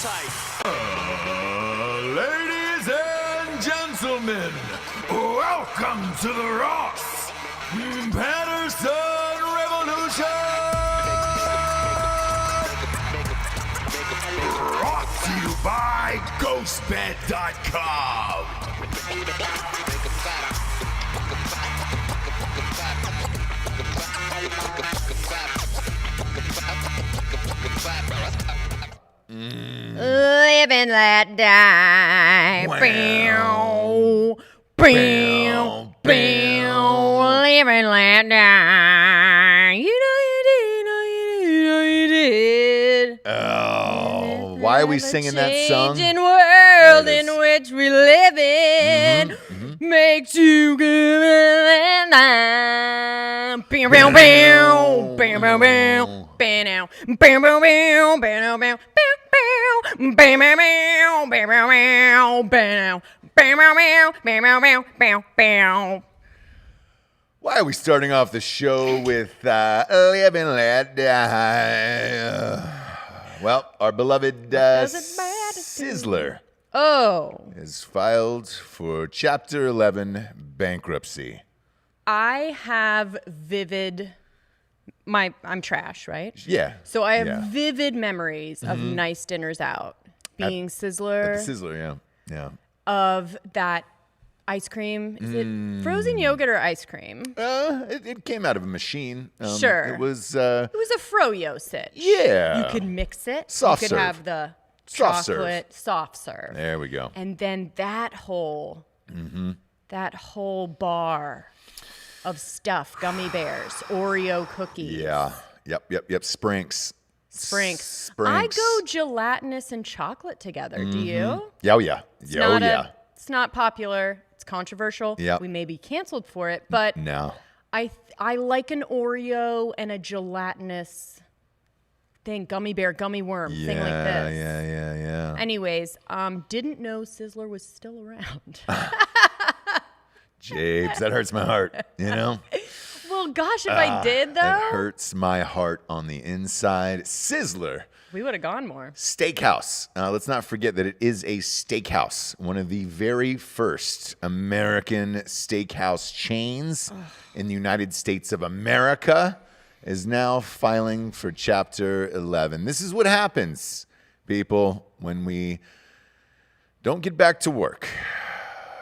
type. Ladies and gentlemen, welcome to the Ross Patterson Revolution! Brought to you by Ghostbed.com. Live and let die. Wow. Bow, bow, bow. Live and let die. You know you did. Oh, why are we singing that song? Changing world in which we live in makes you good and I. Bow, bow, bow, bow, bow, bow, bow, bow, bow, bow, bow, bow, bow. Why are we starting off the show with Live and Let Die? Well, our beloved Sizzler is filed for Chapter 11 bankruptcy. I have vivid... I'm trash, right? Yeah. So I have vivid memories of nice dinners out. Being Sizzler. At the Sizzler, yeah. Of that ice cream. Is it frozen yogurt or ice cream? It came out of a machine. Sure. It was a froyo sitch. Yeah. You could mix it. Soft You could serve. have the Soft serve. chocolate soft serve. There we go. And then that whole bar of stuff, gummy bears, Oreo cookies. Yeah. Yep. Sprinks. I go gelatinous and chocolate together. Do you? Yeah. It's not popular. It's controversial. Yep. We may be canceled for it, but No. I like an Oreo and a gelatinous thing, gummy bear, gummy worm, thing like this. Yeah. Anyways, didn't know Sizzler was still around. Japes, that hurts my heart, you know? Well, gosh, if I did, though. It hurts my heart on the inside. Sizzler. We would have gone more. Steakhouse. Let's not forget that it is a steakhouse. One of the very first American steakhouse chains in the United States of America is now filing for Chapter 11. This is what happens, people, when we don't get back to work.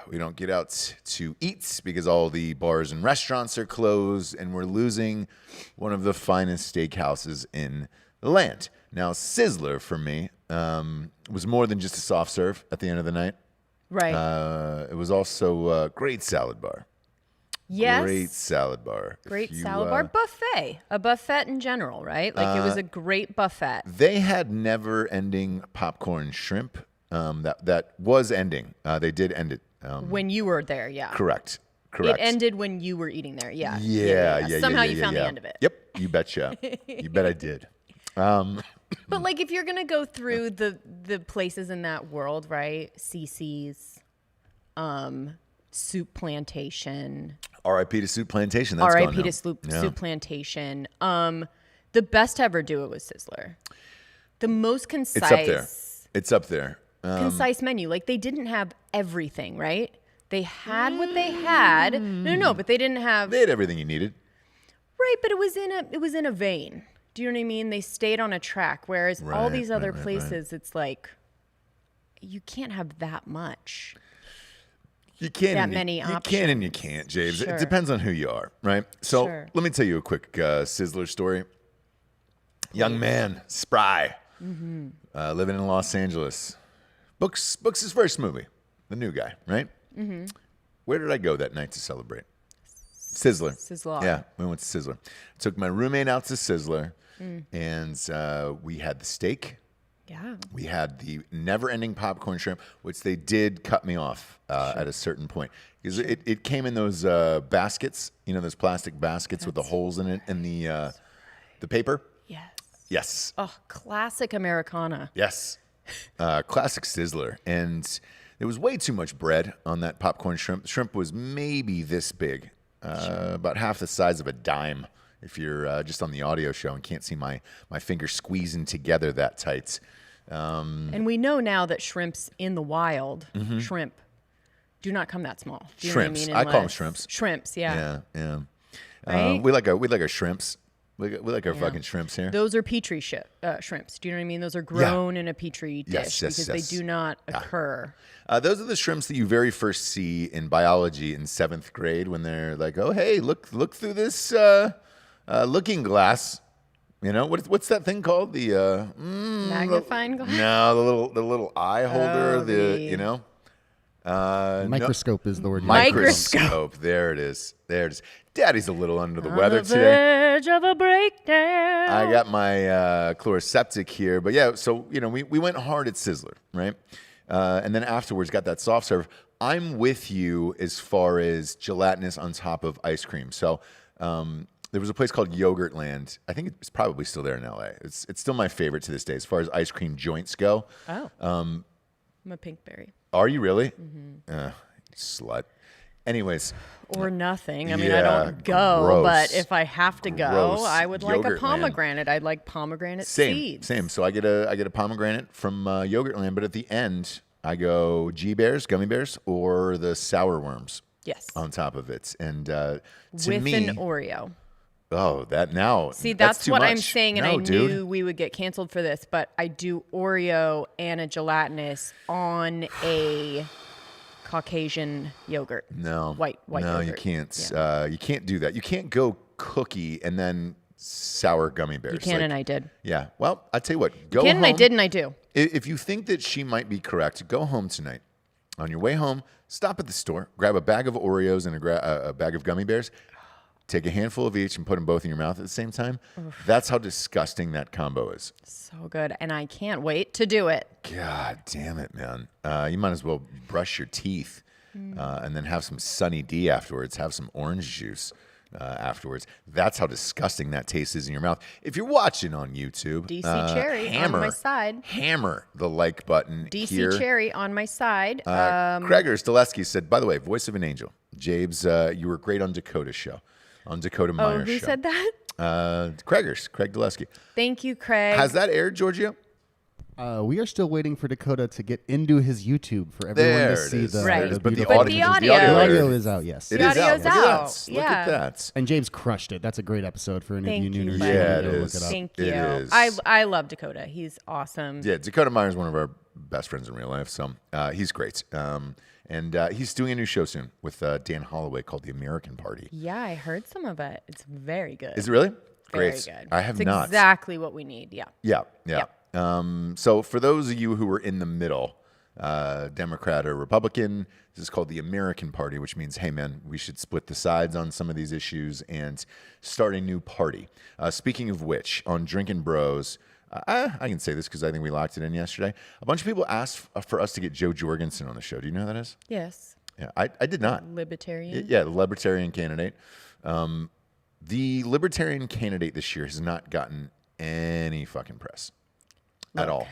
We don't get out to eat because all the bars and restaurants are closed, and we're losing one of the finest steakhouses in the land. Now, Sizzler, for me, was more than just a soft serve at the end of the night. Right. It was also a great salad bar. Yes. Great salad bar. Great salad bar. Buffet. A buffet in general, right? Like, it was a great buffet. They had never-ending popcorn shrimp. That was ending. They did end it. When you were there, yeah. Correct. It ended when you were eating there, yeah. Yeah. Somehow you found the end of it. Yep, you betcha. You bet I did. But like, if you're gonna go through the places in that world, right? CC's, Soup Plantation. R.I.P. to Soup Plantation. That's gone R.I.P. now. to Soup Plantation. The best to ever do it was Sizzler. The most concise. It's up there. Concise menu. Like, they didn't have everything, right? They had what they had. No, but they didn't have. They had everything you needed. Right, but it was in a vein. Do you know what I mean? They stayed on a track, whereas all these other places, it's like, you can't have that much. You can't. That many options. You can and you can't, James. Sure. It depends on who you are, right? So Sure. let me tell you a quick Sizzler story. Young man, spry, living in Los Angeles. Books his first movie, The New Guy, right? Mm-hmm. Where did I go that night to celebrate? Sizzler. Yeah, we went to Sizzler. Took my roommate out to Sizzler, and we had the steak. Yeah. We had the never-ending popcorn shrimp, which they did cut me off at a certain point. Because it came in those baskets, you know, those plastic baskets with the holes in it and the paper. Yes. Yes. Oh, classic Americana. Yes. Classic Sizzler. And there was way too much bread on that popcorn shrimp. The shrimp was maybe this big, about half the size of a dime. If you're just on the audio show and can't see my finger squeezing together that tight. And we know now that shrimps in the wild, shrimp, do not come that small. Do you Shrimps. know what I mean? I call them shrimps. Shrimps, yeah. Yeah. Right? We like our shrimps. We like our fucking shrimps here. Those are petri shrimps. Do you know what I mean? Those are grown in a petri dish because they do not occur. Those are the shrimps that you very first see in biology in 7th grade when they're like, "Oh, hey, look through this looking glass." You know what's that thing called? The Magnifying glass. No, the little eye holder. You know. Microscope is the word. Microscope. There it is. Daddy's a little under the weather On the today. verge of a breakdown. I got my chloroseptic here, but yeah. So we went hard at Sizzler, right? And then afterwards got that soft serve. I'm with you as far as gelatinous on top of ice cream. So there was a place called Yogurtland. I think it's probably still there in LA. It's still my favorite to this day as far as ice cream joints go. Oh. I'm a pinkberry. Are you really? Slut. Anyways. Or nothing. I mean, I don't go, gross. but if I have to go, Gross. I would like a Yogurtland. pomegranate. I'd like pomegranate seeds. Same. So I get a pomegranate from Yogurtland, but at the end I go G-Bears, gummy bears, or the sour worms. Yes. On top of it, and to With me, an Oreo. Oh, that now. See, that's too what much. I'm saying, and No, I dude. knew we would get canceled for this, but I do Oreo and a gelatinous on a Caucasian yogurt. No, White No, yogurt. you can't. Yeah. You can't do that. You can't go cookie and then sour gummy bears. You can, and I did. Yeah. Well, I tell you what. Go Can, home. and I did, and I do. If you think that she might be correct, go home tonight. On your way home, stop at the store, grab a bag of Oreos and a bag of gummy bears. Take a handful of each and put them both in your mouth at the same time. Oof. That's how disgusting that combo is. So good, and I can't wait to do it. God damn it, man. You might as well brush your teeth and then have some Sunny D afterwards. Have some orange juice afterwards. That's how disgusting that taste is in your mouth. If you're watching on YouTube, DC Cherry on my side. Hammer the like button DC here. Cherry on my side. Kreger Stileski said, by the way, voice of an angel. Jabes, you were great on Dakota's show. On Dakota Meyer who show. said that? Craig Dulesky. Thank you, Craig. Has that aired, Giorgio? We are still waiting for Dakota to get into his YouTube for everyone There to it see is. the, Right. the But the beautiful- But the audio- The audio aired. is out, yes. It The is out. audio's Look at out. that. Look at that. And James crushed it. That's a great episode for any of Thank you you, new Craig. Yeah, it Look is. it up. Thank It you. is. I love Dakota. He's awesome. Yeah, Dakota Meyer is one of our best friends in real life, so he's great. And he's doing a new show soon with Dan Holloway called The American Party. Yeah, I heard some of it. It's very good. Is it really? Very Great. good. I have it's not. exactly what we need. Yeah. Yeah. So for those of you who were in the middle, Democrat or Republican, this is called the American Party, which means, hey, man, we should split the sides on some of these issues and start a new party. Speaking of which, on Drinkin Bros, I can say this because I think we locked it in yesterday. A bunch of people asked for us to get Joe Jorgensen on the show. Do you know who that is? Yes. Yeah, I did not. Libertarian. Yeah, the Libertarian candidate. The Libertarian candidate this year has not gotten any fucking press. At all.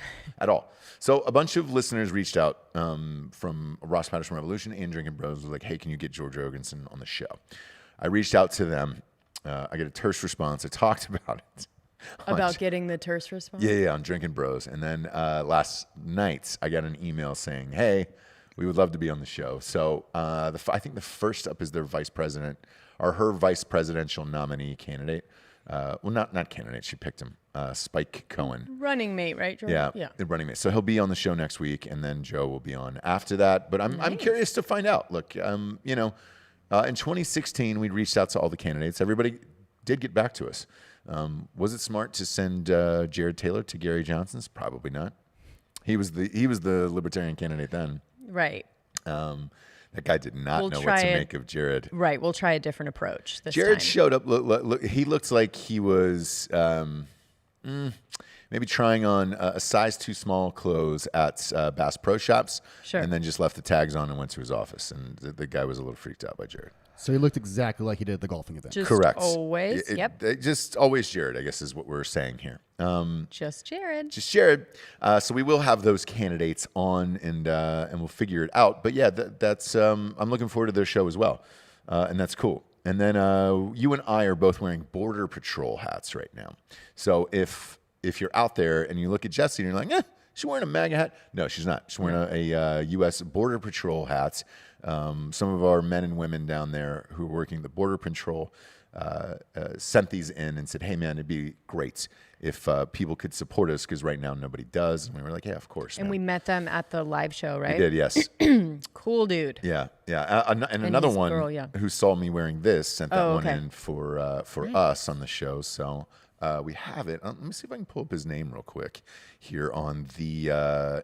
So a bunch of listeners reached out from Ross Patterson Revolution and Drinkin Bros. Was like, hey, can you get George Jorgensen on the show? I reached out to them. I get a terse response. I talked about it. About getting the terse response? Yeah, on Drinkin Bros. And then last night, I got an email saying, hey, we would love to be on the show. So I think the first up is their vice president, or her vice presidential nominee candidate. Well, not candidate. She picked him. Spike Cohen. Running mate, right, George? Yeah, the running mate. So he'll be on the show next week, and then Joe will be on after that. But I'm curious to find out. Look, in 2016, we reached out to all the candidates. Everybody did get back to us. Was it smart to send Jared Taylor to Gary Johnson's? Probably not. He was the Libertarian candidate then. Right. That guy did not know what to make of Jared. Right. We'll try a different approach this Jared time. showed up. Look, he looked like he was maybe trying on a size too small clothes at Bass Pro Shops, Sure. and then just left the tags on and went to his office. And the guy was a little freaked out by Jared. So he looked exactly like he did at the golfing event. Just Correct. Always. Yep. Just always Jared, I guess, is what we're saying here. Just Jared. Just Jared. So we will have those candidates on, and we'll figure it out. But yeah, that's I'm looking forward to their show as well, and that's cool. And then you and I are both wearing Border Patrol hats right now. So if you're out there and you look at Jessie and you're like, She's wearing a MAGA hat. No, she's not. She's wearing a U.S. Border Patrol hat. Some of our men and women down there who are working the Border Patrol sent these in and said, hey, man, it'd be great if people could support us because right now nobody does. And we were like, yeah, of course. And man. we met them at the live show, right? We did, yes. Cool dude. Yeah, yeah. And another his one girl, yeah. who saw me wearing this sent that one okay. in for us on the show. So we have it. Let me see if I can pull up his name real quick here on the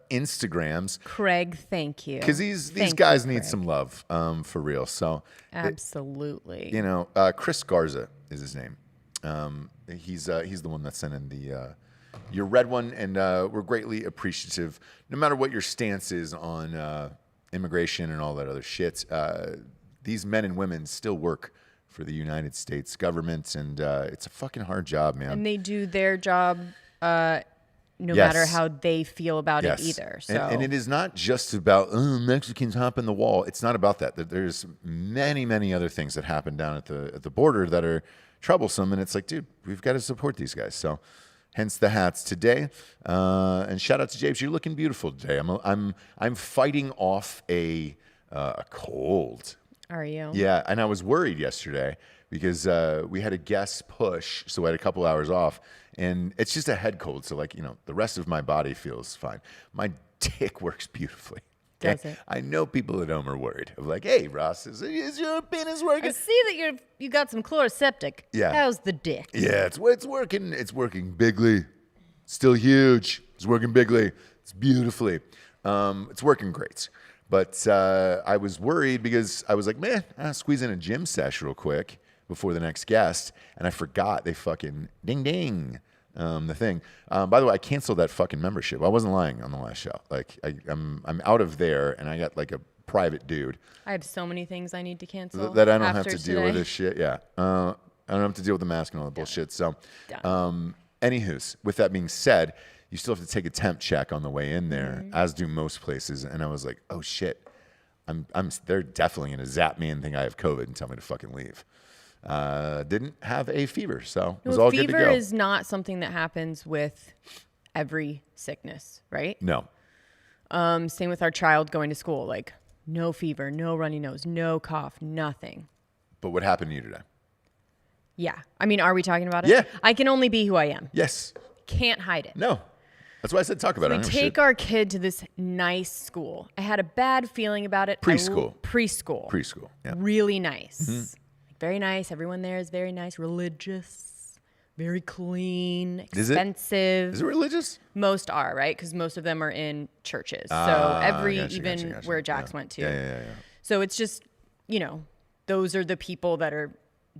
Instagrams. Craig, thank you. Because these guys need some love, for real. So absolutely. Chris Garza is his name. He's the one that sent in the your red one, and we're greatly appreciative. No matter what your stance is on immigration and all that other shit, these men and women still work for the United States government, and it's a fucking hard job, man. And they do their job no matter how they feel about it either. So. And it is not just about Mexicans hopping the wall. It's not about that. There's many, many other things that happen down at the border that are troublesome, and it's like, dude, we've got to support these guys. So hence the hats today. And shout out to James. You're looking beautiful today. I'm fighting off a cold. Are you? Yeah, and I was worried yesterday because we had a guest push, so I had a couple hours off, and it's just a head cold. So the rest of my body feels fine. My dick works beautifully. Does it? I know people at home are worried. Of like, hey, Ross, is your penis working? I see that you got some chloroseptic. Yeah. How's the dick? Yeah, it's working. It's working bigly. Still huge. It's working bigly. It's beautifully. It's working great. But I was worried because I was like, man, I'll squeeze in a gym sesh real quick before the next guest. And I forgot they fucking ding ding the thing. By the way, I canceled that fucking membership. I wasn't lying on the last show. Like I'm out of there, and I got like a private dude. I have so many things I need to cancel. That I don't have to today. deal with this shit. Yeah. I don't have to deal with the mask and all that bullshit. So, anywho's, with that being said, you still have to take a temp check on the way in there, as do most places. And I was like, oh shit, they're definitely gonna zap me and think I have COVID and tell me to fucking leave. Didn't have a fever, so it was all good to go. Fever is not something that happens with every sickness, right? No. Same with our child going to school. Like, no fever, no runny nose, no cough, nothing. But what happened to you today? Yeah. I mean, are we talking about it? Yeah. I can only be who I am. Yes. Can't hide it. No. That's why I said talk about it. We take our kid to this nice school. I had a bad feeling about it. Preschool. Preschool. Yeah. Really nice. Very nice. Everyone there is very nice. Religious. Very clean. Expensive. Is it religious? Most are, right? Because most of them are in churches. So Gotcha. where Jax went to. Yeah. So it's just, those are the people that are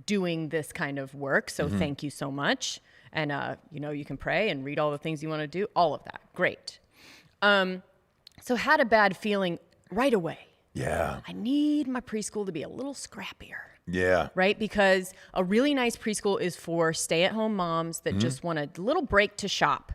doing this kind of work. So thank you so much. And, you can pray and read all the things you want to do. All of that. Great. So had a bad feeling right away. Yeah. I need my preschool to be a little scrappier. Yeah. Right? Because a really nice preschool is for stay-at-home moms that just want a little break to shop.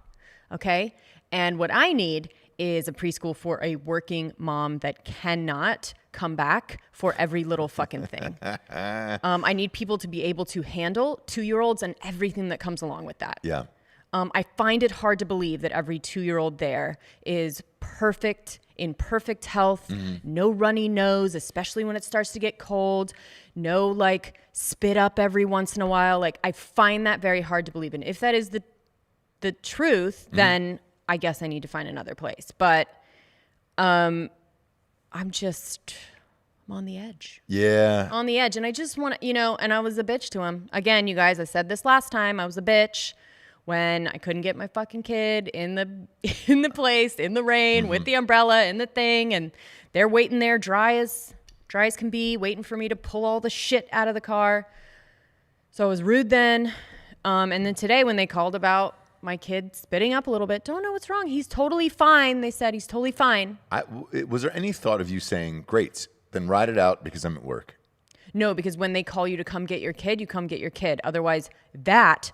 Okay? And what I need is a preschool for a working mom that cannot come back for every little fucking thing. I need people to be able to handle 2-year-olds and everything that comes along with that. Yeah. I find it hard to believe that every 2-year-old there is in perfect health, no runny nose, especially when it starts to get cold, no spit up every once in a while. I find that very hard to believe. And if that is the truth, then I guess I need to find another place. But I'm on the edge. Yeah. On the edge. And I just want to, and I was a bitch to him. Again, you guys, I said this last time, I was a bitch when I couldn't get my fucking kid in the place, in the rain, with the umbrella, in the thing, and they're waiting there dry as can be, waiting for me to pull all the shit out of the car. So I was rude then. And then today when they called about my kid spitting up a little bit, don't know what's wrong. He's totally fine. They said he's totally fine. Was there any thought of you saying, great, then ride it out because I'm at work? No, because when they call you to come get your kid, you come get your kid. Otherwise, that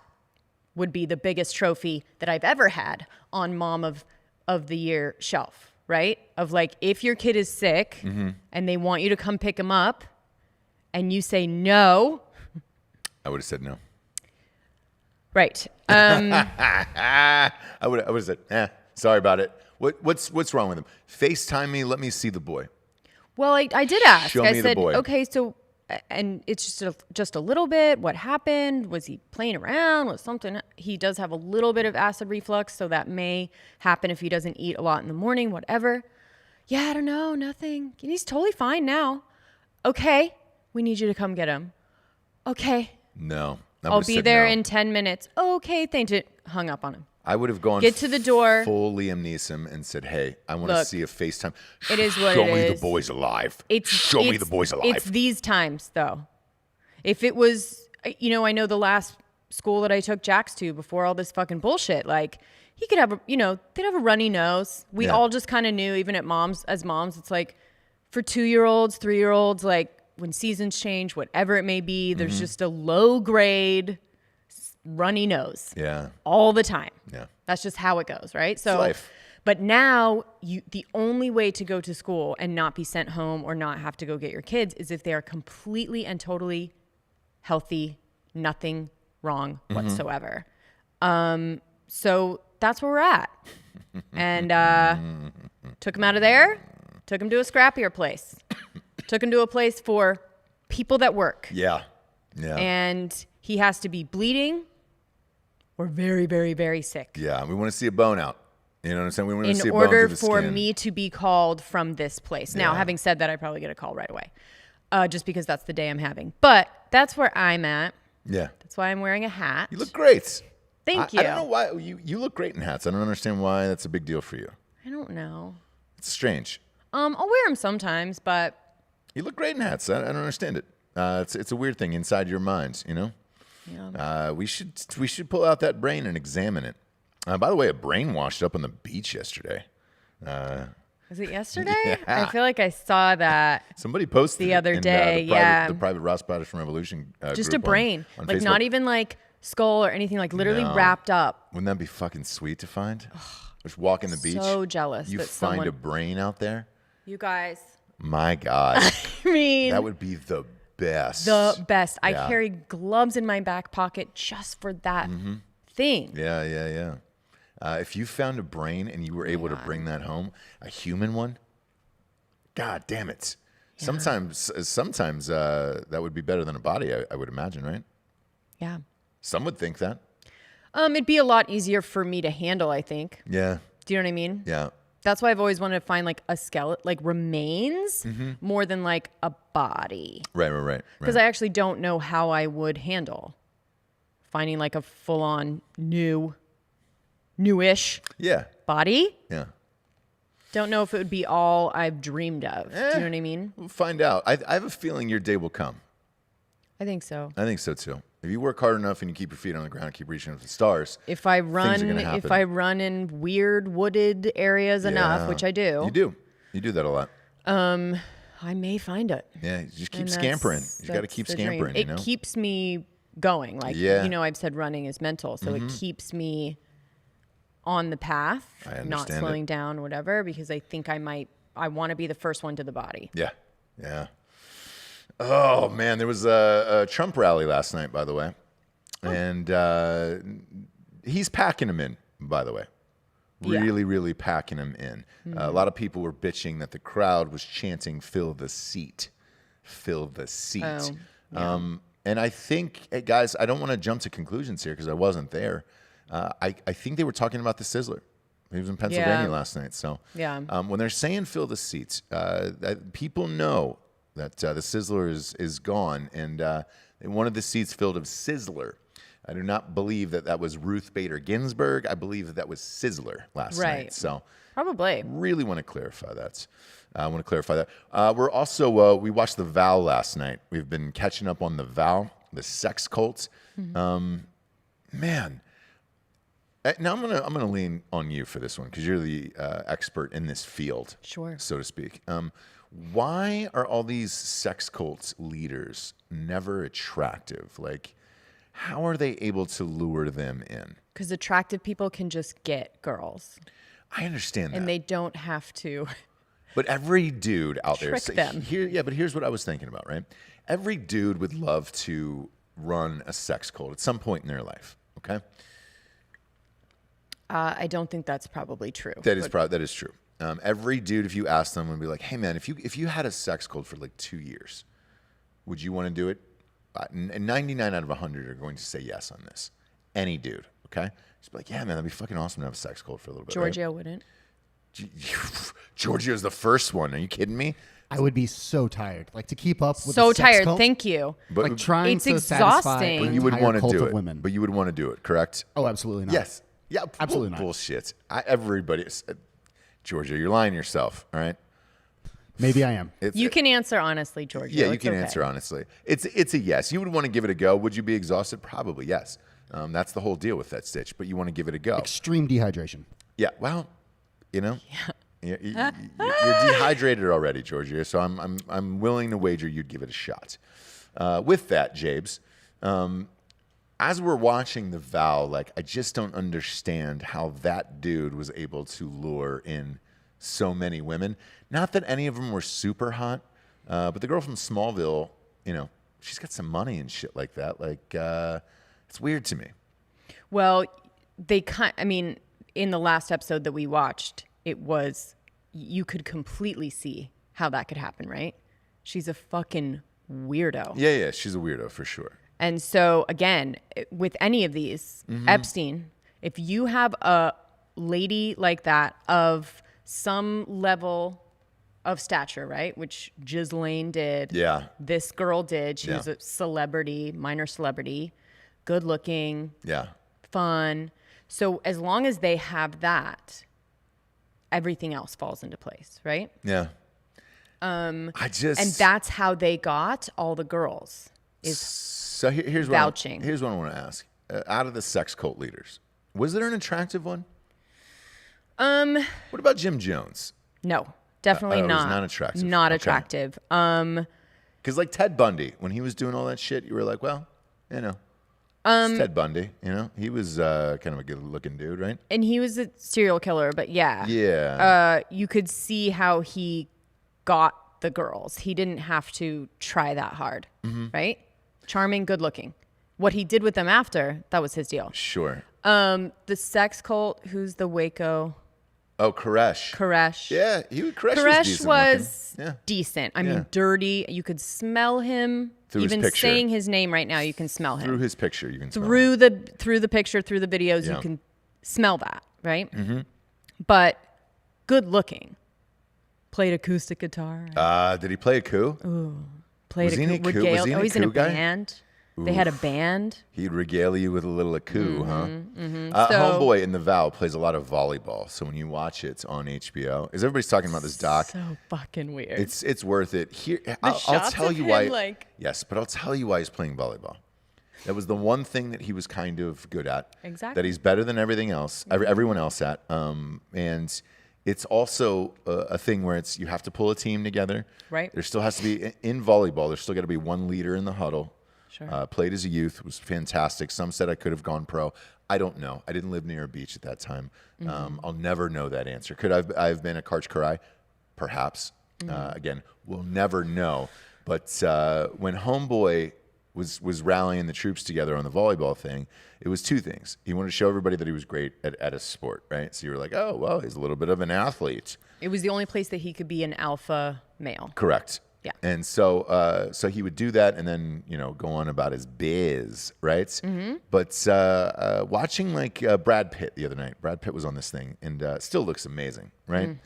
would be the biggest trophy that I've ever had on Mom of the Year shelf, right? Of if your kid is sick and they want you to come pick him up and you say no. I would have said no. Right. I would have said, Sorry about it. What's wrong with him? FaceTime me. Let me see the boy. Well, I did ask. Show I me said, the boy. okay, so, and it's just a little bit. What happened? Was he playing around? Was something? He does have a little bit of acid reflux, so that may happen if he doesn't eat a lot in the morning, whatever. Yeah, I don't know, nothing. He's totally fine now. Okay, we need you to come get him. Okay. No. I'll be there in 10 minutes. Okay, thank you. Hung up on him. I would have gone Get to the door. full Liam Neeson and said, hey, I want to see a FaceTime. It is what Show it me is. the boy's alive. Show me the boy's alive. It's these times, though. If it was, I know the last school that I took Jax to before all this fucking bullshit, like, he could have, they'd have a runny nose. We all just kind of knew, even as moms, it's like, for 2-year-olds, 3-year-olds, like, when seasons change, whatever it may be, there's just a low grade runny nose. Yeah. All the time. Yeah. That's just how it goes, right? So, it's life. But now the only way to go to school and not be sent home or not have to go get your kids is if they are completely and totally healthy, nothing wrong whatsoever. So that's where we're at. And took him out of there, took him to a scrappier place, took him to a place for people that work. Yeah. Yeah. And he has to be bleeding or very, very, very sick. Yeah. We want to see a bone out. You know what I'm saying? We want to see In a bone order through the for skin. me to be called from this place. Now, having said that, I probably get a call right away, just because that's the day I'm having. But that's where I'm at. Yeah. That's why I'm wearing a hat. You look great. Thank you. I don't know why. You look great in hats. I don't understand why that's a big deal for you. I don't know. It's strange. I'll wear them sometimes, but You look great in hats. I don't understand it. It's a weird thing inside your mind, yeah. We should pull out that brain and examine it. By the way, a brain washed up on the beach yesterday. Was it yesterday? Yeah. I feel like I saw that. Somebody posted The it other in, day, the private Ross Patterson Revolution Just group a brain. on Like Facebook. not even like skull or anything, like literally No. wrapped up. Wouldn't that be fucking sweet to find? Just walking the beach. So jealous You that find someone. a brain out there. You guys. My God, I mean, that would be the best. the best. I Yeah. carry gloves in my back pocket just for that thing. Yeah. If you found a brain and you were able to bring that home, a human one, God damn it. Yeah. Sometimes that would be better than a body, I would imagine, right? Yeah. Some would think that. It'd be a lot easier for me to handle, I think. Yeah. Do you know what I mean? Yeah. That's why I've always wanted to find like a skeleton, like remains, more than like a body. Right. Because I actually don't know how I would handle finding like a full-on newish Yeah. body. Yeah. Don't know if it would be all I've dreamed of. Do you know what I mean? We'll find out. I have a feeling your day will come. I think so. I think so too. If you work hard enough and you keep your feet on the ground, keep reaching for the stars. If I things are gonna run, happen. in weird wooded areas enough, which I do. You do that a lot. I may find it. Yeah, you just keep And scampering. that's- You got to that's keep the dream. scampering. It keeps me going. Like, I've said running is mental. So it keeps me on the path, I not understand slowing down, whatever, because I think I want to be the first one to the body. Yeah. Oh, man. There was a Trump rally last night, by the way. And he's packing them in, by the way. Really packing them in. A lot of people were bitching that the crowd was chanting, "Fill the seat. Fill the seat." Oh, yeah. And I think, hey, guys, I don't want to jump to conclusions here because I wasn't there. I think they were talking about the Sizzler. He was in Pennsylvania last night. So when they're saying fill the seats, people know that the Sizzler is gone. And they wanted the seats filled of Sizzler. I do not believe that was Ruth Bader Ginsburg. I believe that was Sizzler last night. So probably really want to clarify that. We're also, we watched The Vow last night. We've been catching up on The Vow, the sex cult. Man. Now I'm gonna lean on you for this one because you're the expert in this field, Sure. so to speak. Why are all these sex cult leaders never attractive? Like, how are they able to lure them in? because attractive people can just get girls, I understand that, and they don't have to. but every dude out there, Trick them. But here's what I was thinking about. Right, every dude would love to run a sex cult at some point in their life. Okay. I don't think that's probably true. That is true. Every dude, if you ask them, would be like, "Hey, man, if you had a sex cult for like 2 years, would you want to do it?" 99 out of 100 are going to say yes on this. Any dude, okay? Just be like, "Yeah, man, that'd be fucking awesome to have a sex cult for a little bit." Giorgio wouldn't. Giorgio's the first one. Are you kidding me? I would be so tired, like to keep up with So the sex tired. cult, Thank you. But like trying It's to satisfy exhausting. an But you would entire want to cult do of it. women. But you would want to do it, correct? Oh, absolutely not. Yes. Yeah. Absolutely not. Bullshit. Everybody, Giorgio, you're lying to yourself. All right. Maybe I am. You can answer honestly, Giorgio. Yeah, you It's can okay. answer honestly. It's a yes. You would want to give it a go. Would you be exhausted? Probably yes. That's the whole deal with that stitch. But you want to give it a go. Extreme dehydration. Yeah. Well, you know. Yeah. You're dehydrated already, Giorgio. So I'm willing to wager you'd give it a shot. With that, Jabes, as we're watching the vow, like I just don't understand how that dude was able to lure in so many women. Not that any of them were super hot, but the girl from Smallville, you know, she's got some money and shit like that. Like, it's weird to me. Well, in the last episode that we watched, you could completely see how that could happen, right? She's a fucking weirdo. Yeah, she's a weirdo for sure. And so, again, with any of these, Epstein, if you have a lady like that of some level of stature, right? Which Ghislaine did. Yeah. This girl did. She Yeah. was a celebrity, minor celebrity, good looking, Yeah. fun. So as long as they have that, everything else falls into place, right? Yeah. And that's how they got all the girls. So here's vouching. Here's what I want to ask. Out of the sex cult leaders, was there an attractive one? What about Jim Jones? No, definitely it was not. not attractive. Not Okay. attractive. Because like Ted Bundy, when he was doing all that shit, you were like, well, you know, it's Ted Bundy. You know, he was kind of a good-looking dude, right? And he was a serial killer, but yeah. Yeah. You could see how he got the girls. He didn't have to try that hard, right? Charming, good looking. What he did with them after, that was his deal. Sure. The sex cult, who's the Waco? Oh, Koresh. Koresh. Yeah, Koresh was Koresh decent was looking. Yeah. decent. I Yeah. mean, dirty. You could smell him. Through his Even picture. saying his name right now, you can smell him. Through his picture, you can smell through the picture, through the videos, Yeah. you can smell that, right? But good looking. Played acoustic guitar. Did he play a coup? Played was he in a coup? Was he in a he's in a coup guy? band. They had a band. He'd regale you with a little coup, huh? So- Homeboy in The Vow plays a lot of volleyball. So when you watch it, it's on HBO. Is everybody's talking about this doc? So fucking weird. It's worth it. Here, I'll shots tell of you him, why. like- Yes, but I'll tell you why he's playing volleyball. That was the one thing that he was kind of good at. Exactly. That he's better than everything else, everyone else at. And it's also a thing where you have to pull a team together. Right. There still has to be in volleyball. There's still got to be one leader in the huddle. Sure. Played as a youth, was fantastic. Some said I could have gone pro. I don't know. I didn't live near a beach at that time. I'll never know that answer. Could I've been a Karch Karai? Perhaps. Again, we'll never know. But when Homeboy was rallying the troops together on the volleyball thing, it was two things. He wanted to show everybody that he was great at a sport, right? So you were like, oh, well, he's a little bit of an athlete. It was the only place that he could be an alpha male. Correct. Yeah. And so he would do that and then, go on about his biz, right? But watching like Brad Pitt the other night, Brad Pitt was on this thing and still looks amazing, right?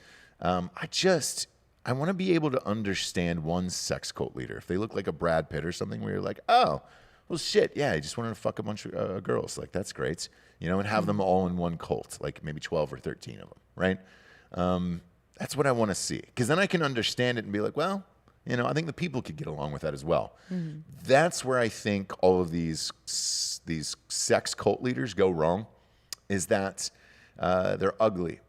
I want to be able to understand one sex cult leader. If they look like a Brad Pitt or something where you're like, oh, well, shit, yeah, he just wanted to fuck a bunch of girls. Like, that's great. And have them all in one cult, like maybe 12 or 13 of them, right? That's what I want to see. Because then I can understand it and be like, well, I think the people could get along with that as well. That's where I think all of these sex cult leaders go wrong, is that they're ugly.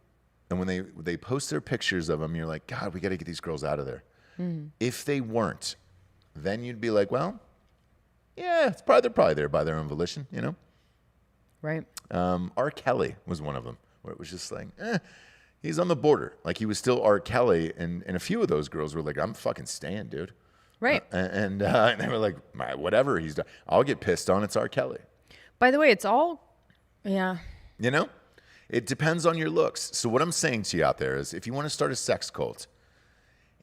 And when they post their pictures of them, you're like, God, we got to get these girls out of there. If they weren't, then you'd be like, well, yeah, they're probably there by their own volition, Right. R. Kelly was one of them, where it was just like, he's on the border. Like, he was still R. Kelly, and a few of those girls were like, I'm fucking staying, dude. Right. And they were like, whatever he's done, I'll get pissed on. It's R. Kelly. By the way, it's all, yeah. It depends on your looks. So what I'm saying to you out there is if you want to start a sex cult,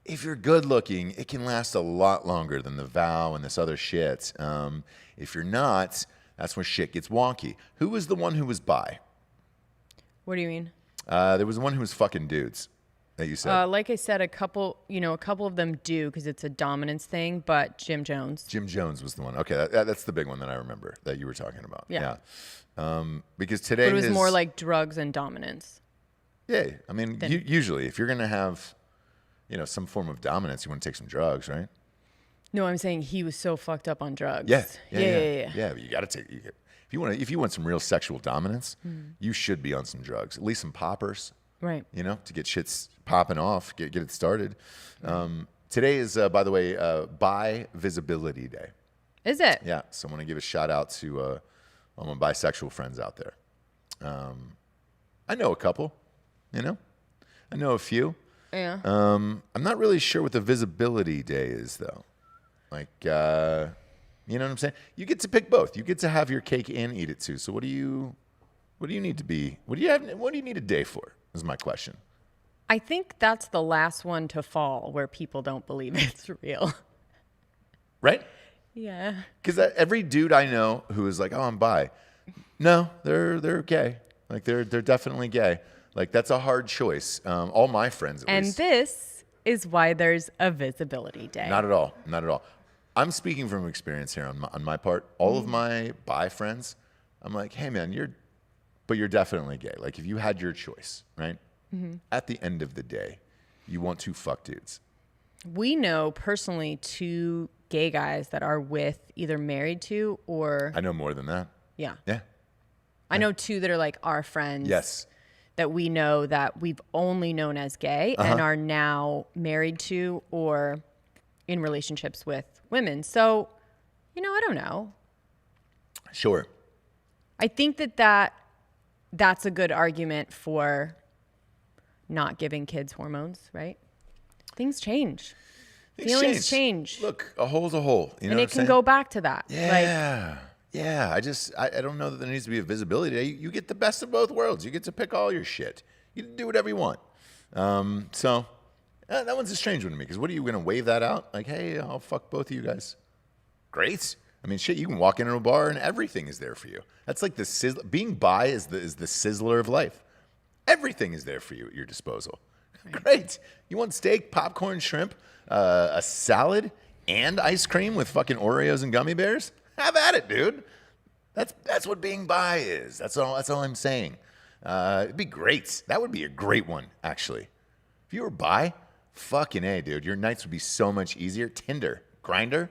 if you're good looking, it can last a lot longer than the vow and this other shit. If you're not, that's when shit gets wonky. Who was the one who was bi? What do you mean? There was one who was fucking dudes that you said. Like I said, a couple of them do because it's a dominance thing, but Jim Jones. Jim Jones was the one. Okay, that's the big one that I remember that you were talking about. Yeah. Because today But it was more like drugs and dominance. Yeah, I mean, usually if you're going to have, some form of dominance, you want to take some drugs, right? No, I'm saying he was so fucked up on drugs. Yeah. Yeah. But you got to take. If you want some real sexual dominance, you should be on some drugs, at least some poppers. Right. To get shits popping off, get it started. Today is, by the way, Bi Visibility Day. Is it? Yeah. So I want to give a shout out to all my bisexual friends out there. I know a couple. I know a few. Yeah. I'm not really sure what the Visibility Day is, though. Like, you know what I'm saying? You get to pick both. You get to have your cake and eat it too. So what do you need to be? What do you need a day for? Is my question. I think that's the last one to fall where people don't believe it's real. Right? Yeah. Because every dude I know who is like, oh, I'm bi. No, they're gay. Like they're definitely gay. Like that's a hard choice. All my friends, at least. And this is why there's a Visibility Day. Not at all. Not at all. I'm speaking from experience here on my part. All of my bi friends, I'm like, hey man, you're definitely gay. Like if you had your choice, right? At the end of the day, you want to fuck dudes. We know personally 2 gay guys that are with either married to or I know more than that. yeah. Yeah. I know 2 that are like our friends. Yes. That we know that we've only known as gay and are now married to or in relationships with women. So, I don't know. Sure. I think that's a good argument for not giving kids hormones, right? Things change. Feelings change. Look, a hole's a hole. And it can go back to that. Yeah. Yeah. I don't know that there needs to be a visibility day. You get the best of both worlds. You get to pick all your shit. You can do whatever you want. So that one's a strange one to me because what are you going to wave that out? Like, hey, I'll fuck both of you guys. Great. I mean, shit, you can walk into a bar and everything is there for you. That's like the Sizzler. Being bi is the Sizzler of life. Everything is there for you at your disposal. Right. Great. You want steak, popcorn, shrimp, a salad, and ice cream with fucking Oreos and gummy bears? Have at it, dude. That's what being bi is. That's all I'm saying. It'd be great. That would be a great one, actually. If you were bi, fucking A, dude. Your nights would be so much easier. Tinder, Grindr,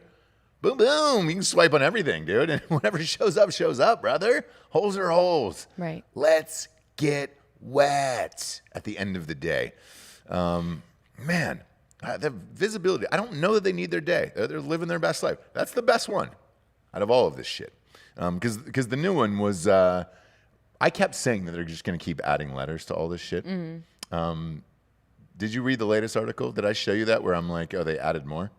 boom, boom. You can swipe on everything, dude. And whatever shows up, brother. Holes are holes. Right. Let's get wet at the end of the day. Man, the visibility. I don't know that they need their day. They're living their best life. That's the best one out of all of this shit. Because the new one was, I kept saying that they're just going to keep adding letters to all this shit. Did you read the latest article? Did I show you that where I'm like, oh, they added more?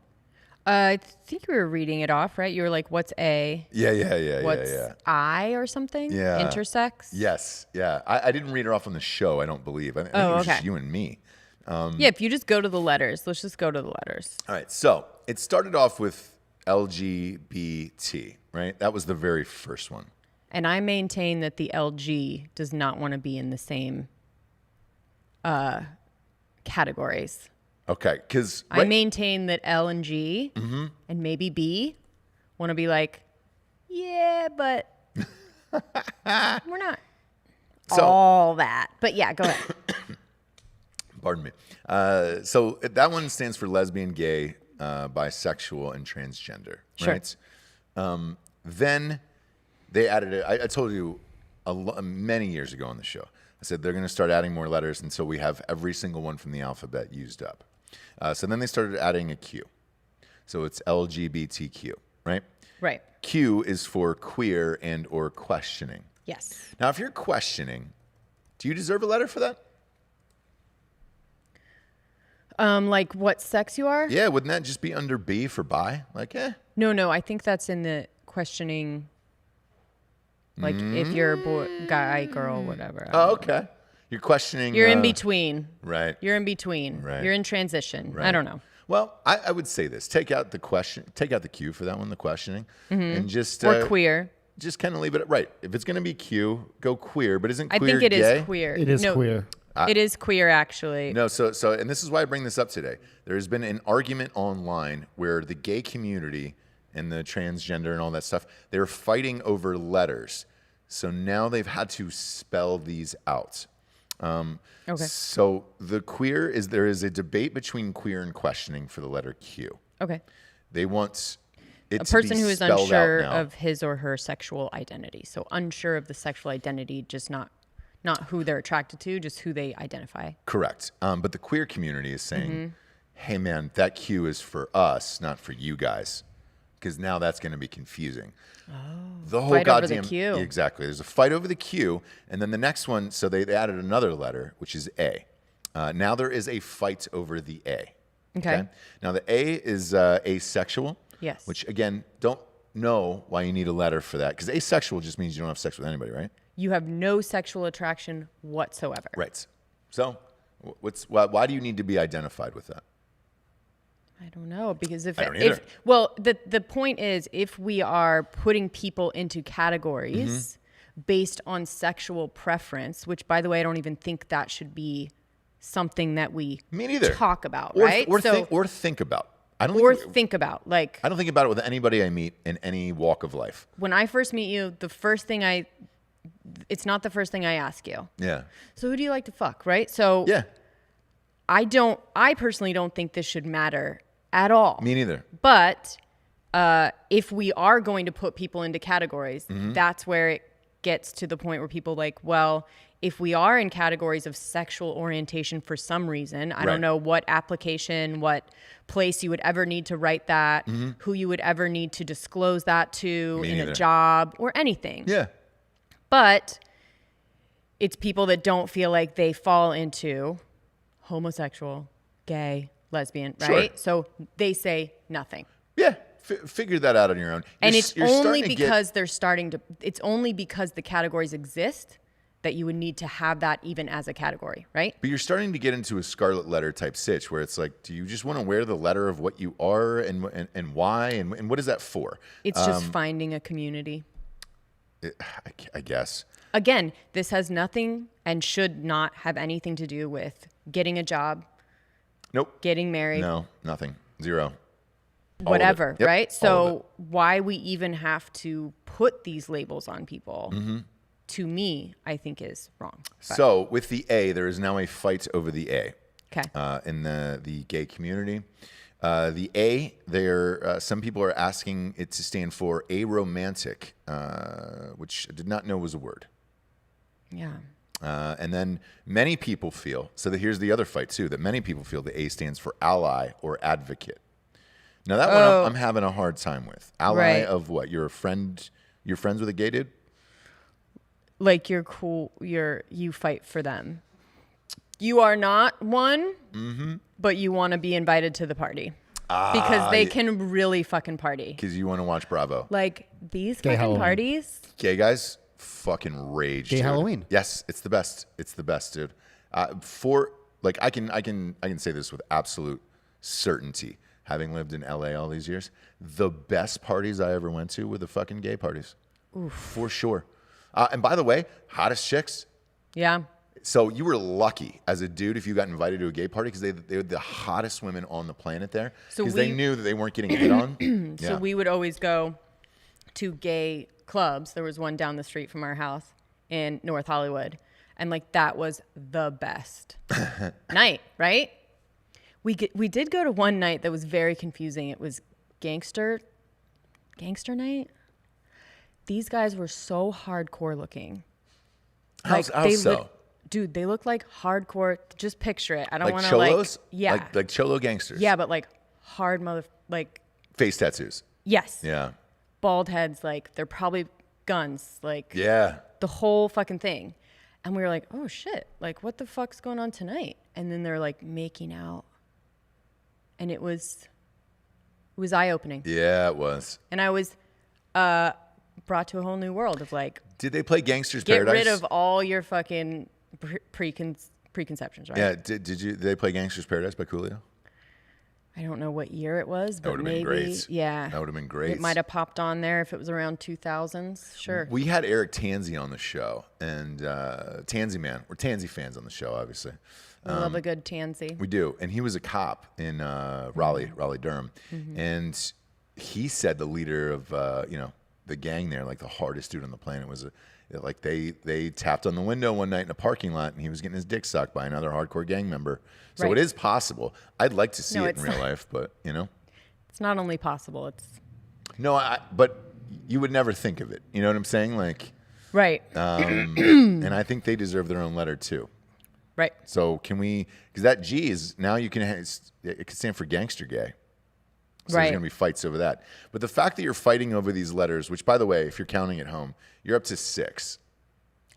I think you were reading it off, right? You were like, what's A? Yeah. What's I or something? Yeah. Intersex? Yes, yeah. I didn't read it off on the show, I don't believe. I think it was just you and me. Yeah, if you just go to the letters. Let's just go to the letters. All right, so it started off with LGBT, right? That was the very first one. And I maintain that the LG does not want to be in the same categories. Okay, because I maintain that L and G and maybe B want to be like, yeah, but we're not all that. But yeah, go ahead. Pardon me. So that one stands for lesbian, gay, bisexual, and transgender, Sure. right? Then they added it. I told you many years ago on the show. I said they're going to start adding more letters until we have every single one from the alphabet used up. So then they started adding a Q. So it's LGBTQ, right? Right. Q is for queer and or questioning. Yes. Now, if you're questioning, do you deserve a letter for that? Like what sex you are? Yeah, wouldn't that just be under B for bi? Like, No, I think that's in the questioning. Like if you're a boy, guy, girl, whatever. Oh, okay. You're questioning. You're in between. Right. You're in between. Right. You're in transition. Right. I don't know. Well, I would say this. Take out the question. Take out the Q for that one, the questioning. And just... Or queer. Just kind of leave it right. If it's going to be Q, go queer. But isn't queer I think it gay? is queer. It is queer. It is queer, actually. No, so, and this is why I bring this up today. There has been an argument online where the gay community and the transgender and all that stuff, they're fighting over letters. So now they've had to spell these out. Okay. So the queer is, there is a debate between queer and questioning for the letter Q. Okay. They want it A to person be who is spelled unsure out now. of his or her sexual identity. So unsure of the sexual identity, just not who they're attracted to, just who they identify. Correct. But the queer community is saying, hey, man, that Q is for us, not for you guys. Because now that's going to be confusing. Oh, the whole fight over goddamn the Q. Exactly. There's a fight over the Q, and then the next one. So they added another letter, which is A. Now there is a fight over the A. Okay. Now the A is asexual. Yes. Which again, don't know why you need a letter for that, because asexual just means you don't have sex with anybody, right? You have no sexual attraction whatsoever. Right. So, why do you need to be identified with that? I don't know, because I don't either. the point is, if we are putting people into categories based on sexual preference, which by the way, I don't even think that should be something that we Me neither. talk about, Or, right? or think about. I don't or think, think about, like, I don't think about it with anybody I meet in any walk of life. when I first meet you, it's not the first thing I ask you. Yeah. So who do you like to fuck, right? So Yeah. I personally don't think this should matter at all. Me neither. But if we are going to put people into categories, that's where it gets to the point where people like, well, if we are in categories of sexual orientation for some reason, I Right. don't know what application, what place you would ever need to write that, who you would ever need to disclose that to Me in neither. a job or anything. Yeah. But it's people that don't feel like they fall into homosexual, gay, lesbian, right? Sure. So they say nothing. Yeah. Figure that out on your own. And it's only starting to get- because it's only because the categories exist that you would need to have that even as a category, right? But you're starting to get into a scarlet letter type sitch where it's like, do you just want to wear the letter of what you are and why and what is that for? It's just finding a community. I guess. Again, this has nothing and should not have anything to do with getting a job, Nope. getting married, No, nothing. Zero. All of it. whatever, Yep, right? all of So why we even have to put these labels on people, to me, I think is wrong. But- So with the A, there is now a fight over the A. Okay. In the gay community. The A, some people are asking it to stand for aromantic, which I did not know was a word. Yeah. And then many people feel, so here's the other fight too, that many people feel the A stands for ally or advocate. Now that one I'm having a hard time with. Ally Right. of what? You're friends with a gay dude? Like you're cool, you fight for them. You are not one, but you want to be invited to the party because they can really fucking party. Because you want to watch Bravo. Like these Gay fucking Halloween. parties. Gay guys fucking rage. Gay dude. Halloween. Yes, it's the best. It's the best, dude. I can say this with absolute certainty, having lived in LA all these years. The best parties I ever went to were the fucking gay parties. Oof. For sure. And by the way, hottest chicks. Yeah. So you were lucky as a dude if you got invited to a gay party because they were the hottest women on the planet there. So Because they knew that they weren't getting hit on. So we would always go to gay clubs. There was one down the street from our house in North Hollywood. And like that was the best night, right? We did go to one night that was very confusing. It was gangster night. These guys were so hardcore looking. How so? Dude, they look like hardcore. Just picture it. I don't Like want to cholos? yeah. Like cholo gangsters. Yeah, but like hard Face tattoos. yes. Yeah. Bald heads, like they're probably guns, like Yeah. the whole fucking thing. And we were like, oh shit, like what the fuck's going on tonight? And then they're like making out. And it was eye-opening. Yeah, it was. And I was brought to a whole new world of like, Did they play Gangster's get Paradise? rid of all your fucking preconceptions, right? Yeah. Did they play Gangster's Paradise by Coolio? I don't know what year it was, but would've maybe, been great. yeah. That would have been great. It might have popped on there if it was around 2000s. Sure. We had Eric Tansey on the show, and Tansey man. We're Tansey fans on the show, obviously. I love a good tansy. We do, and he was a cop in Raleigh, Durham, and he said the leader of the gang there, like the hardest dude on the planet, was like they tapped on the window one night in a parking lot, and he was getting his dick sucked by another hardcore gang member. So Right. it is possible. I'd like to see No, it in it's real life, but It's not only possible, it's no. But you would never think of it. You know what I'm saying? Like, right. and I think they deserve their own letter too. Right. So can we? Because that G is now it could stand for gangster gay. So Right. there's going to be fights over that. But the fact that you're fighting over these letters, which by the way, if you're counting at home, you're up to 6.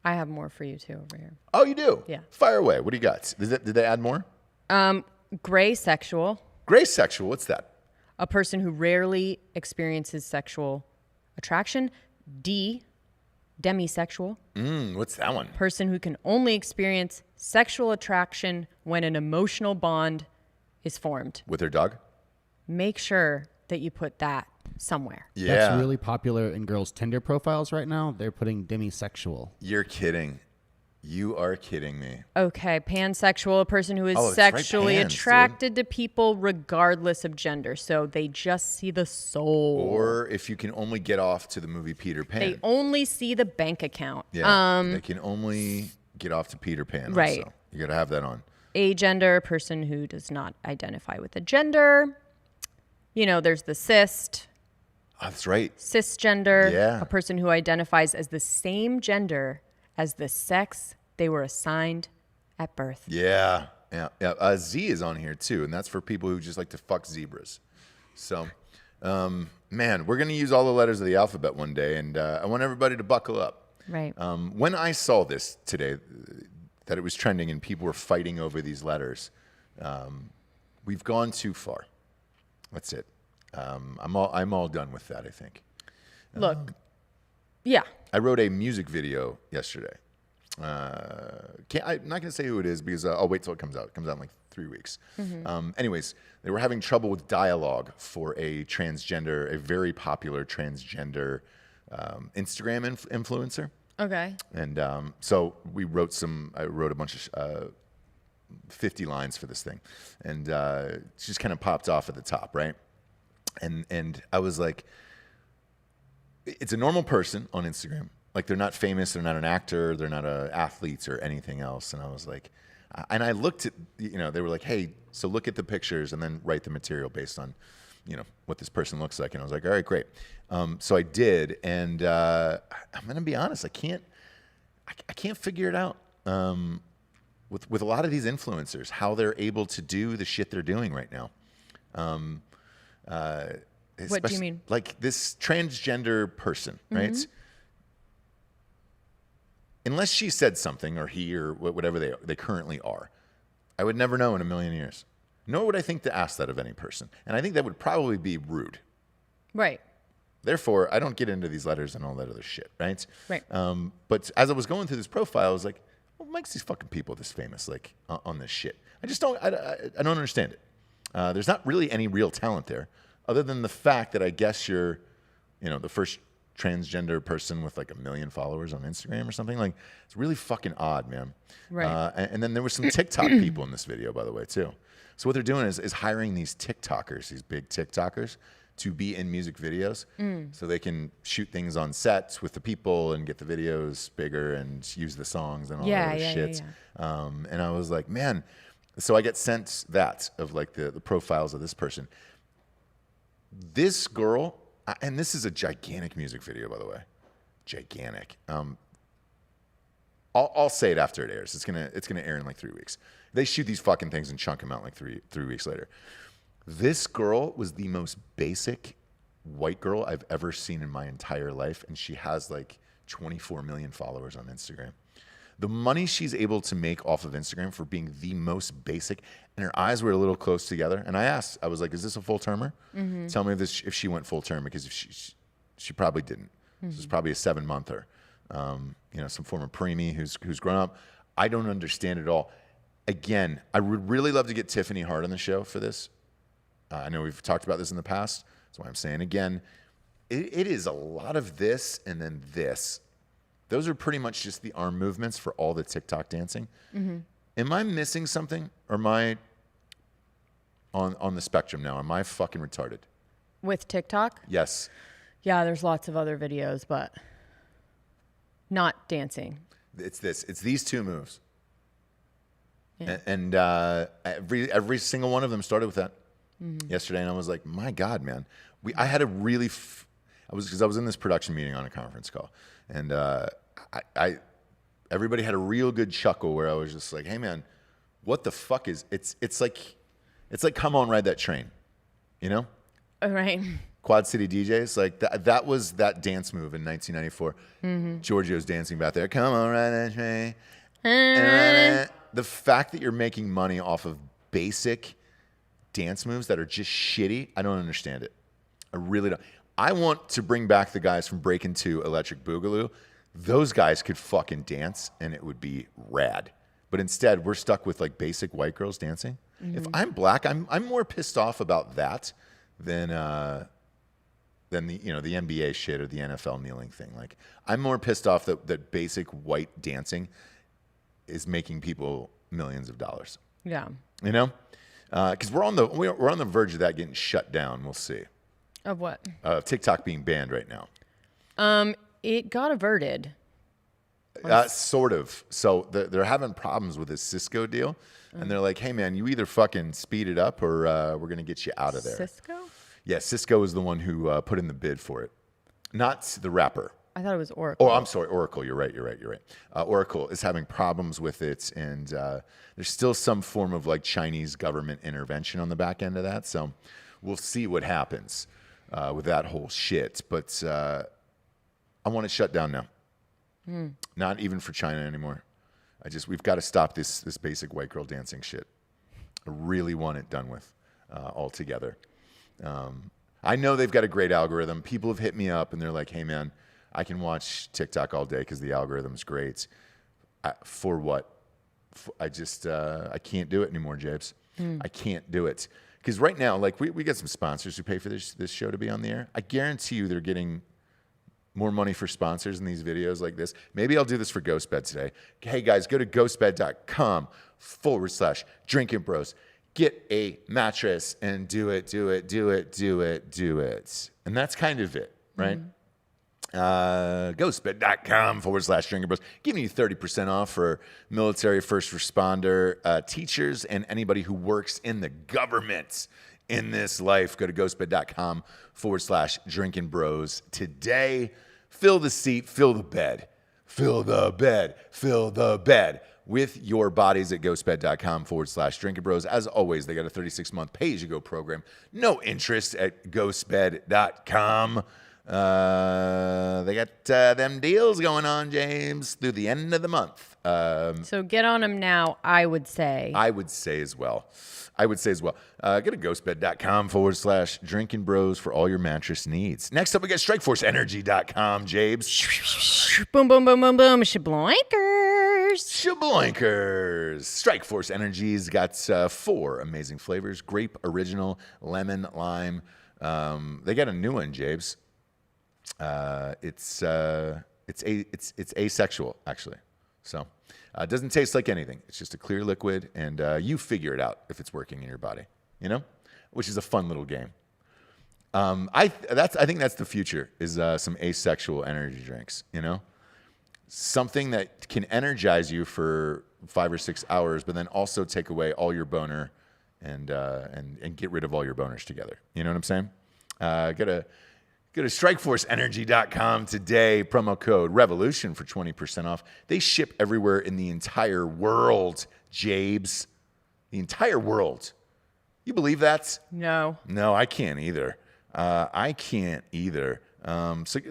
I have more for you too over here. Oh, you do? Yeah. Fire away. What do you got? Did they add more? Gray sexual, Gray sexual. What's that? a person who rarely experiences sexual attraction. Demisexual, What's that one? person who can only experience sexual attraction when an emotional bond is formed. With their dog? Make sure that you put that somewhere. Yeah. That's really popular in girls' Tinder profiles right now. They're putting demisexual. You're kidding. You are kidding me. Okay, pansexual, a person who is Oh, that's right, sexually pans, dude. attracted to people regardless of gender. So they just see the soul. Or if you can only get off to the movie Peter Pan. They only see the bank account. Yeah. They can only get off to Peter Pan. Right. Also. You got to have that on. Agender, a person who does not identify with a gender. You know, there's the cyst. Oh, that's right. Cisgender, Yeah. a person who identifies as the same gender as the sex they were assigned at birth. Yeah. Yeah. Z is on here too, and that's for people who just like to fuck zebras. So, man, we're going to use all the letters of the alphabet one day, and I want everybody to buckle up. Right. When I saw this today, that it was trending and people were fighting over these letters, we've gone too far. That's it. I'm all done with that, I think. Look, yeah. I wrote a music video yesterday. I'm not going to say who it is because I'll wait till it comes out. It comes out in like 3 weeks. Anyways, they were having trouble with dialogue for a very popular transgender Instagram influencer. Okay. And so I wrote a bunch of 50 lines for this thing. And it just kind of popped off at the top, right? And I was like, it's a normal person on Instagram. Like, they're not famous, they're not an actor, they're not athletes or anything else. And I was like, and I looked at, they were like, hey, so look at the pictures and then write the material based on, what this person looks like. And I was like, all right, great. So I did. And I'm going to be honest, I can't figure it out with a lot of these influencers, how they're able to do the shit they're doing right now. What do you mean? Like this transgender person, right? Unless she said something, or he, or whatever they currently are, I would never know in a million years. Nor would I think to ask that of any person. And I think that would probably be rude. Right. Therefore, I don't get into these letters and all that other shit, right? Right. But as I was going through this profile, I was like, what makes these fucking people this famous, like, on this shit? I don't understand it. There's not really any real talent there, other than the fact that I guess you're, the first transgender person with like 1 million followers on Instagram or something. Like, it's really fucking odd, man. Right. And then there were some TikTok people in this video, by the way, too. So what they're doing is hiring these TikTokers, these big TikTokers, to be in music videos, so they can shoot things on sets with the people and get the videos bigger and use the songs and all that shit. Yeah. And I was like, man. So I get sent that of like the profiles of this person. This girl, and this is a gigantic music video, by the way, gigantic. I'll say it after it airs. It's gonna air in like 3 weeks. They shoot these fucking things and chunk them out like three weeks later. This girl was the most basic white girl I've ever seen in my entire life, and she has like 24 million followers on Instagram. The money she's able to make off of Instagram for being the most basic, and her eyes were a little close together. And I was like, is this a full termer? Tell me if she went full term, because if she probably didn't. This is probably a 7-monther. Some form of preemie who's grown up. I don't understand it all. Again, I would really love to get Tiffany Hart on the show for this. I know we've talked about this in the past. That's why I'm saying again, it is a lot of this and then this. Those are pretty much just the arm movements for all the TikTok dancing. Mm-hmm. Am I missing something, or am I on the spectrum now? Am I fucking retarded? With TikTok? Yes. Yeah, there's lots of other videos, but not dancing. It's these two moves. Yeah. And every single one of them started with that yesterday, and I was like, my God, man. I had a really, because I was in this production meeting on a conference call, and everybody had a real good chuckle where I was just like, hey, man, what the fuck is, it's like come on, ride that train, you know? Right. Quad City DJs, like that was that dance move in 1994. Mm-hmm. Giorgio's dancing back there. Come on, ride that train. The fact that you're making money off of basic dance moves that are just shitty, I don't understand it. I really don't. I want to bring back the guys from Breakin' 2 Electric Boogaloo. Those guys could fucking dance, and it would be rad. But instead, we're stuck with like basic white girls dancing. Mm-hmm. If I'm black, I'm more pissed off about that than the NBA shit or the NFL kneeling thing. Like, I'm more pissed off that basic white dancing is making people millions of dollars. Yeah. You know? Because we're on the verge of that getting shut down. We'll see. Of what? TikTok being banned right now. It got averted. Sort of. So they're having problems with this Cisco deal. And they're like, hey, man, you either fucking speed it up or we're going to get you out of there. Cisco? Yeah, Cisco is the one who put in the bid for it. Not the rapper. I thought it was Oracle. Oh, I'm sorry, Oracle. You're right. Oracle is having problems with it, and there's still some form of like Chinese government intervention on the back end of that. So we'll see what happens with that whole shit. But I want it shut down now. Not even for China anymore. We've got to stop this basic white girl dancing shit. I really want it done with altogether. I know they've got a great algorithm. People have hit me up and they're like, hey, man, I can watch TikTok all day because the algorithm's great. For what? I can't do it anymore, Jabes. I can't do it. Because right now, like we get some sponsors who pay for this show to be on the air. I guarantee you they're getting more money for sponsors in these videos like this. Maybe I'll do this for Ghostbed today. Hey, guys, go to ghostbed.com/Drinkin Bros. Get a mattress and do it. And that's kind of it, right? Ghostbed.com/Drinkin Bros. Giving you 30% off for military, first responder, teachers, and anybody who works in the government in this life. Go to ghostbed.com/Drinkin Bros today. Fill the seat, fill the bed. Fill the bed, fill the bed with your bodies at ghostbed.com/Drinkin Bros. As always, they got a 36-month pay-as-you-go program. No interest at ghostbed.com. They got them deals going on, James, through the end of the month. So get on them now, I would say. I would say as well. Go to ghostbed.com/Drinkin Bros for all your mattress needs. Next up, we got StrikeForceEnergy.com, Jabes. Boom, boom, boom, boom, boom. Shabloinkers. Strikeforce Energy's got 4 amazing flavors: grape, original, lemon, lime. They got a new one, Jabes. It's asexual, actually. So it doesn't taste like anything. It's just a clear liquid, and you figure it out if it's working in your body, you know, which is a fun little game. I think that's the future, is some asexual energy drinks, you know, something that can energize you for 5 or 6 hours, but then also take away all your boner and get rid of all your boners together. You know what I'm saying? Go to StrikeForceEnergy.com today. Promo code REVOLUTION for 20% off. They ship everywhere in the entire world, Jabes. The entire world. You believe that? No. No, I can't either. So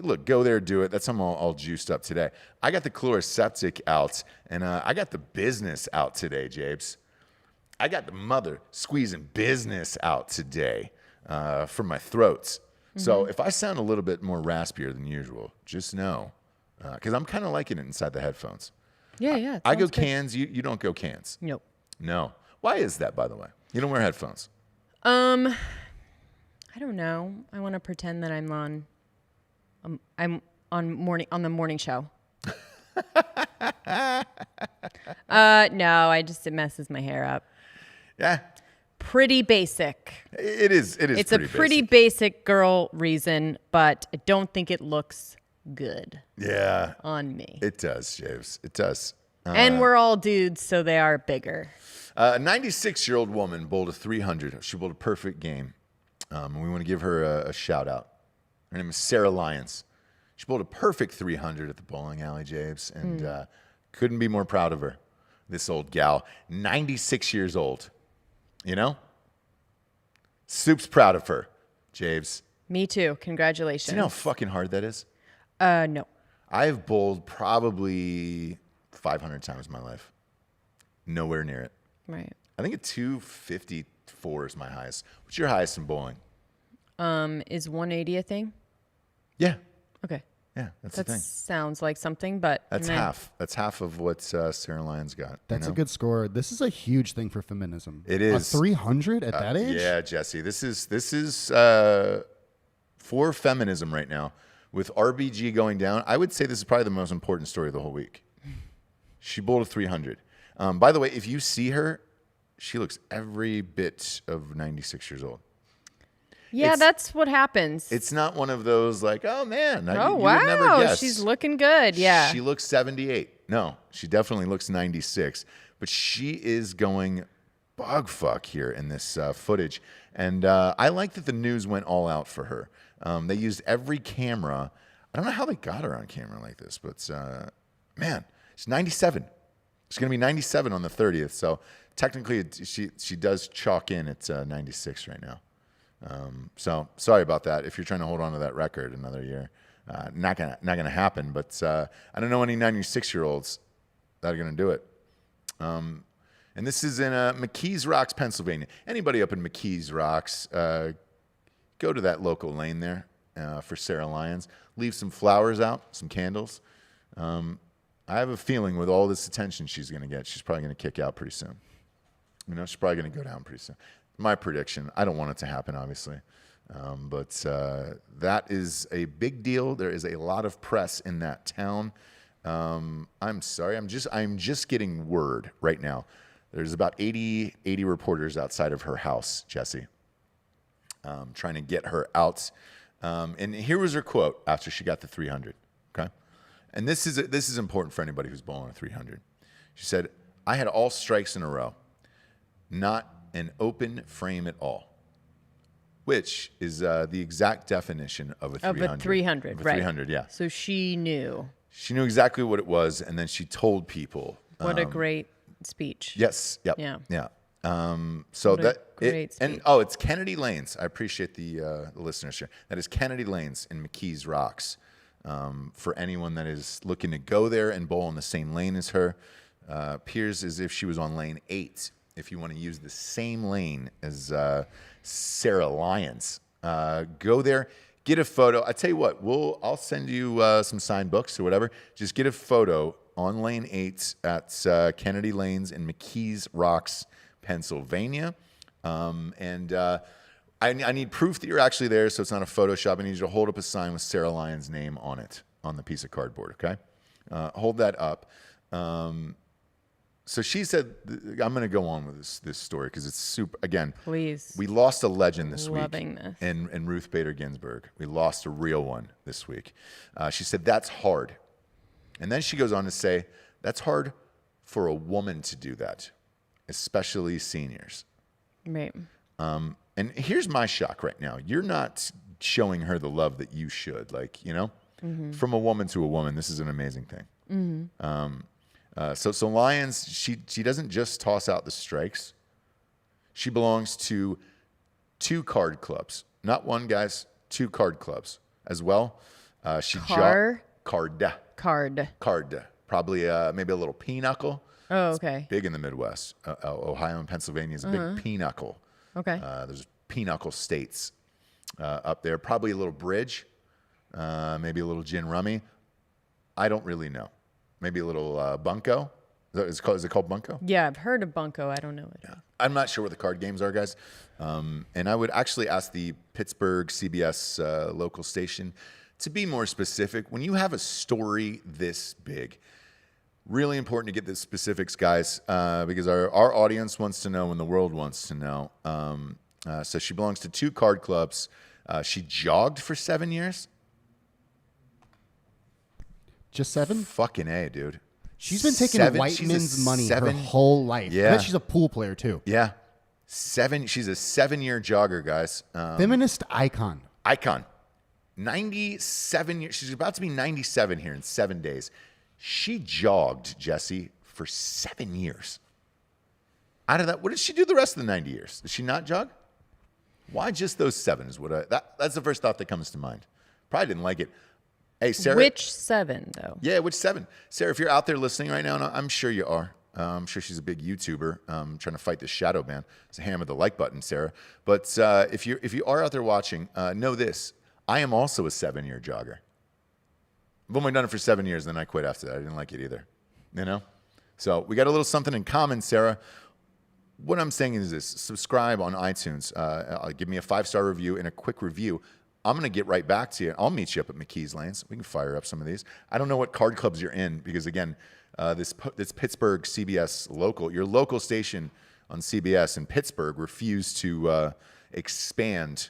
look, go there, do it. That's how I'm all juiced up today. I got the Chloraseptic out, and I got the business out today, Jabes. I got the mother squeezing business out today for my throat. So if I sound a little bit more raspier than usual, just know, because I'm kind of liking it inside the headphones. Yeah. I go sounds good. cans. You don't go cans. Nope. No. Why is that, by the way? You don't wear headphones. I don't know. I want to pretend that I'm on the morning show. No, it messes my hair up. Yeah. Pretty basic. It is. It's a pretty basic girl reason, but I don't think it looks good. Yeah. On me. It does, James. It does. And we're all dudes, so they are bigger. A 96-year-old woman bowled a 300. She bowled a perfect game. And we want to give her a shout out. Her name is Sarah Lyons. She bowled a perfect 300 at the bowling alley, James, and couldn't be more proud of her. This old gal, 96 years old. You know? Soup's proud of her, James. Me too. Congratulations. Do you know how fucking hard that is? No. I've bowled probably 500 times in my life. Nowhere near it. Right. I think a 254 is my highest. What's your highest in bowling? Is 180 a thing? Yeah. Okay. Yeah, that's That the thing. sounds like something, but That's half. That's half of what Sarah Lyons got. That's a good score. This is a huge thing for feminism. It is. A 300 at that age? Yeah, Jessie. This is for feminism right now. With RBG going down, I would say this is probably the most important story of the whole week. She bowled a 300. By the way, if you see her, she looks every bit of 96 years old. Yeah, that's what happens. It's not one of those like, oh man, you wow, would never guess. she's looking good. Yeah. She looks 78. No, she definitely looks 96. But she is going bug fuck here in this footage. And I like that the news went all out for her. They used every camera. I don't know how they got her on camera like this, but man, she's 97. She's going to be 97 on the 30th. So technically, she does chalk in at 96 right now. So sorry about that. If you're trying to hold on to that record another year, not gonna happen. But I don't know any 96-year-olds that are gonna do it. And this is in McKees Rocks, Pennsylvania. Anybody up in McKees Rocks, go to that local lane there for Sarah Lyons. Leave some flowers out, some candles. I have a feeling with all this attention she's gonna get, she's probably gonna kick out pretty soon. You know, she's probably gonna go down pretty soon. My prediction. I don't want it to happen, obviously, but that is a big deal. There is a lot of press in that town. I'm sorry. I'm just getting word right now. There's about 80 reporters outside of her house, Jessie, trying to get her out. And here was her quote after she got the 300. Okay, and this is important for anybody who's bowling a 300. She said, "I had all strikes in a row, not an open frame at all," which is the exact definition of a 300. Of a 300, of a right. 300, yeah. So she knew. She knew exactly what it was, and then she told people. What a great speech. Yes, yep, Yeah. yeah. So What a that great and speech. it's Kennedy Lanes. I appreciate the listeners here. That is Kennedy Lanes in McKees Rocks. For anyone that is looking to go there and bowl in the same lane as her, appears as if she was on lane 8. If you want to use the same lane as Sarah Lyons, go there, get a photo. I tell you what, I'll send you some signed books or whatever. Just get a photo on lane 8 at Kennedy Lanes in McKees Rocks, Pennsylvania. I need proof that you're actually there, so it's not a Photoshop. I need you to hold up a sign with Sarah Lyons' name on it, on the piece of cardboard, okay? Hold that up. So she said, I'm going to go on with this story because it's super. Again, Please. we lost a legend this Loving week this. in Ruth Bader Ginsburg. We lost a real one this week. She said, that's hard. And then she goes on to say, that's hard for a woman to do that, especially seniors. Right. And here's my shock right now. You're not showing her the love that you should. Like, you know, from a woman to a woman, this is an amazing thing. So Lyons, she doesn't just toss out the strikes. She belongs to 2 card clubs. Not one, guys, 2 card clubs as well. Card. Probably maybe a little pinochle. Oh, okay. Big in the Midwest. Ohio and Pennsylvania is a big pinochle. Okay. There's pinochle states. up there. Probably a little bridge, maybe a little gin rummy. I don't really know. Maybe a little bunko. Is it called bunko? Yeah, I've heard of bunko. I don't know it. Yeah. I'm not sure what the card games are, guys. And I would actually ask the Pittsburgh CBS local station to be more specific. When you have a story this big, really important to get the specifics, guys, because our audience wants to know and the world wants to know. So she belongs to 2 card clubs. She jogged for 7 years. Just 7? Fucking A, dude. She's been taking white men's money her whole life. Yeah. I bet she's a pool player, too. Yeah. She's a 7-year jogger, guys. Feminist icon. Icon. 97 years. She's about to be 97 here in 7 days. She jogged, Jessie, for 7 years. Out of that, what did she do the rest of the 90 years? Did she not jog? Why just those 7 is that's the first thought that comes to mind. Probably didn't like it. Hey, Sarah. Which 7, though? Yeah, which 7? Sarah, if you're out there listening right now, and I'm sure you are. I'm sure she's a big YouTuber trying to fight this shadow ban. So hammer the like button, Sarah. But if you are out there watching, know this. I am also a 7-year jogger. I've only done it for 7 years, then I quit after that. I didn't like it either. You know? So we got a little something in common, Sarah. What I'm saying is this. Subscribe on iTunes. Give me a 5-star review and a quick review. I'm going to get right back to you. I'll meet you up at McKee's Lanes. We can fire up some of these. I don't know what card clubs you're in because, again, this Pittsburgh CBS local, your local station on CBS in Pittsburgh refused to expand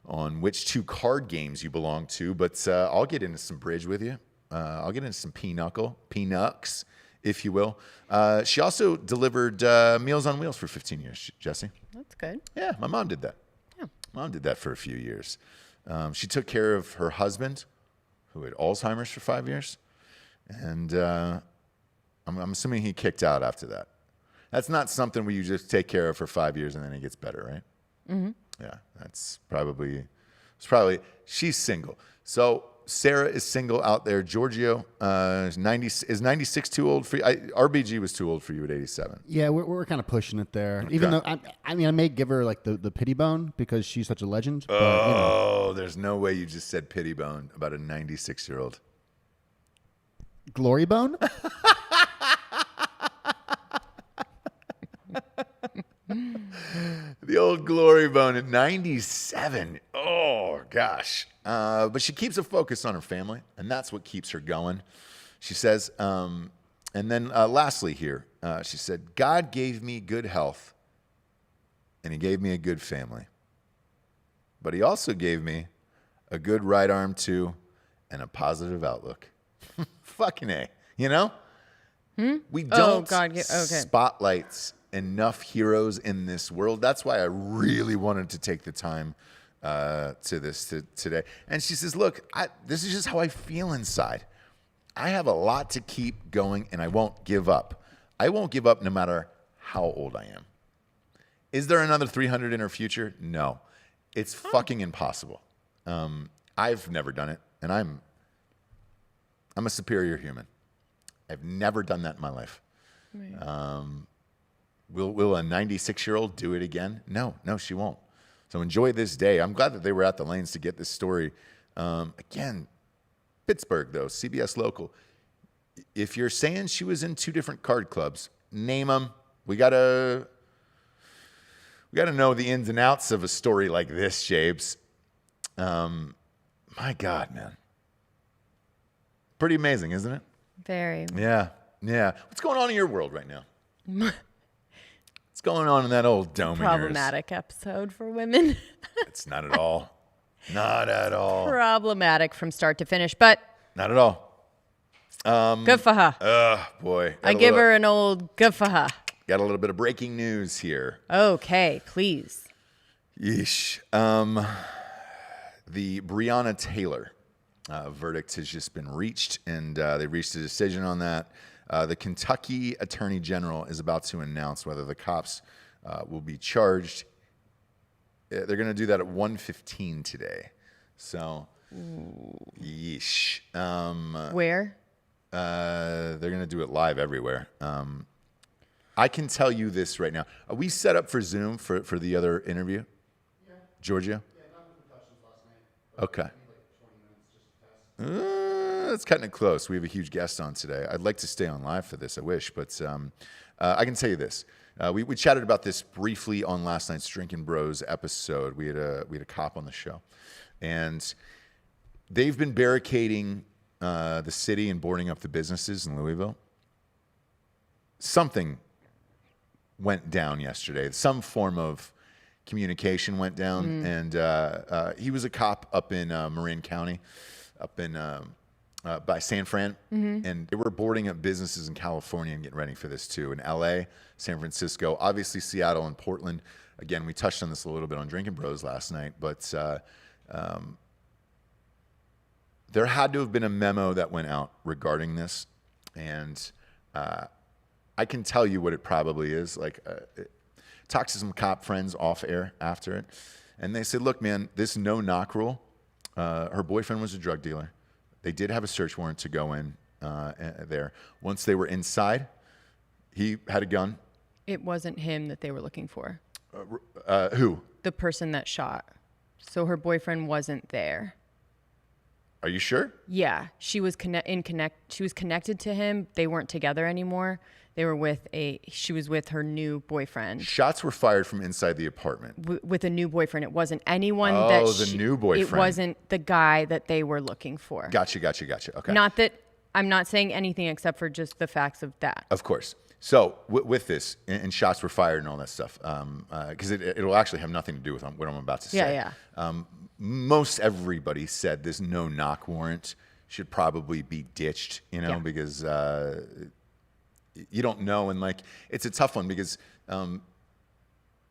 on which 2 card games you belong to. But I'll get into some bridge with you. I'll get into some peanuts, if you will. She also delivered Meals on Wheels for 15 years, Jessie. That's good. Yeah, my mom did that. Yeah. Mom did that for a few years. She took care of her husband, who had Alzheimer's for 5 years. And I'm assuming he kicked out after that. That's not something where you just take care of for 5 years and then it gets better, right? Mm-hmm. Yeah, it's probably, she's single. So Sarah is single out there. Giorgio is 96 too old for you? RBG was too old for you at 87. Yeah, we're kind of pushing it there. Okay. Even though, I may give her like the pity bone because she's such a legend. But, oh, there's no way you just said pity bone about a 96-year-old. Glory bone? The old glory bone at 97. Oh, gosh. But she keeps a focus on her family, and that's what keeps her going. She says, and then lastly here, she said, God gave me good health, and he gave me a good family. But he also gave me a good right arm, too, and a positive outlook. Fucking A. You know? We don't spotlight enough heroes in this world. That's why I really wanted to take the time today. And she says, look, this is just how I feel inside. I have a lot to keep going, and I won't give up. I won't give up no matter how old I am. Is there another 300 in her future? No. It's fucking impossible. I've never done it, and I'm a superior human. I've never done that in my life. Right. Will a 96-year-old do it again? No, she won't. So enjoy this day. I'm glad that they were at the lanes to get this story. Again, Pittsburgh, though, CBS local. If you're saying she was in 2 different card clubs, name them. We gotta know the ins and outs of a story like this, Jabes. My God, man. Pretty amazing, isn't it? Very. Yeah. What's going on in your world right now? What's going on in that old dome of yours? Problematic episode for women. It's not at all. Not at all. Problematic from start to finish, but not at all. Good for her. Boy. I give her an old good for her. Got a little bit of breaking news here. Okay, please. Yeesh. The Breonna Taylor verdict has just been reached, and they reached a decision on that. The Kentucky Attorney General is about to announce whether the cops will be charged. They're going to do that at 1:15 today. So, yeesh. Where? They're going to do it live everywhere. I can tell you this right now. Are we set up for Zoom for the other interview? Yeah. Georgia? Yeah, not Okay. It's cutting it close. We have a huge guest on today. I'd like to stay on live for this. I wish, but I can tell you this. We chatted about this briefly on last night's Drinkin Bros episode. We had a cop on the show, and they've been barricading the city and boarding up the businesses in Louisville. Something went down yesterday. Some form of communication went down, and he was a cop up in Marin County, up in by San Fran, and they were boarding up businesses in California and getting ready for this too. In LA, San Francisco, obviously Seattle and Portland. Again, we touched on this a little bit on Drinkin Bros last night, but there had to have been a memo that went out regarding this, and I can tell you what it probably is. Talked to some cop friends off air after it, and they said, look, man, this no-knock rule, her boyfriend was a drug dealer. They did have a search warrant to go in there. Once they were inside, he had a gun. It wasn't him that they were looking for. Who? The person that shot. So her boyfriend wasn't there. Are you sure? Yeah, she was She was connected to him. They weren't together anymore. They were she was with her new boyfriend. Shots were fired from inside the apartment. With a new boyfriend. It wasn't anyone the new boyfriend. It wasn't the guy that they were looking for. Gotcha. Okay. Not that I'm not saying anything except for just the facts of that. Of course. So with this, and shots were fired and all that stuff, because it'll actually have nothing to do with what I'm about to say. Yeah. Most everybody said this no-knock warrant should probably be ditched, because you don't know. And it's a tough one because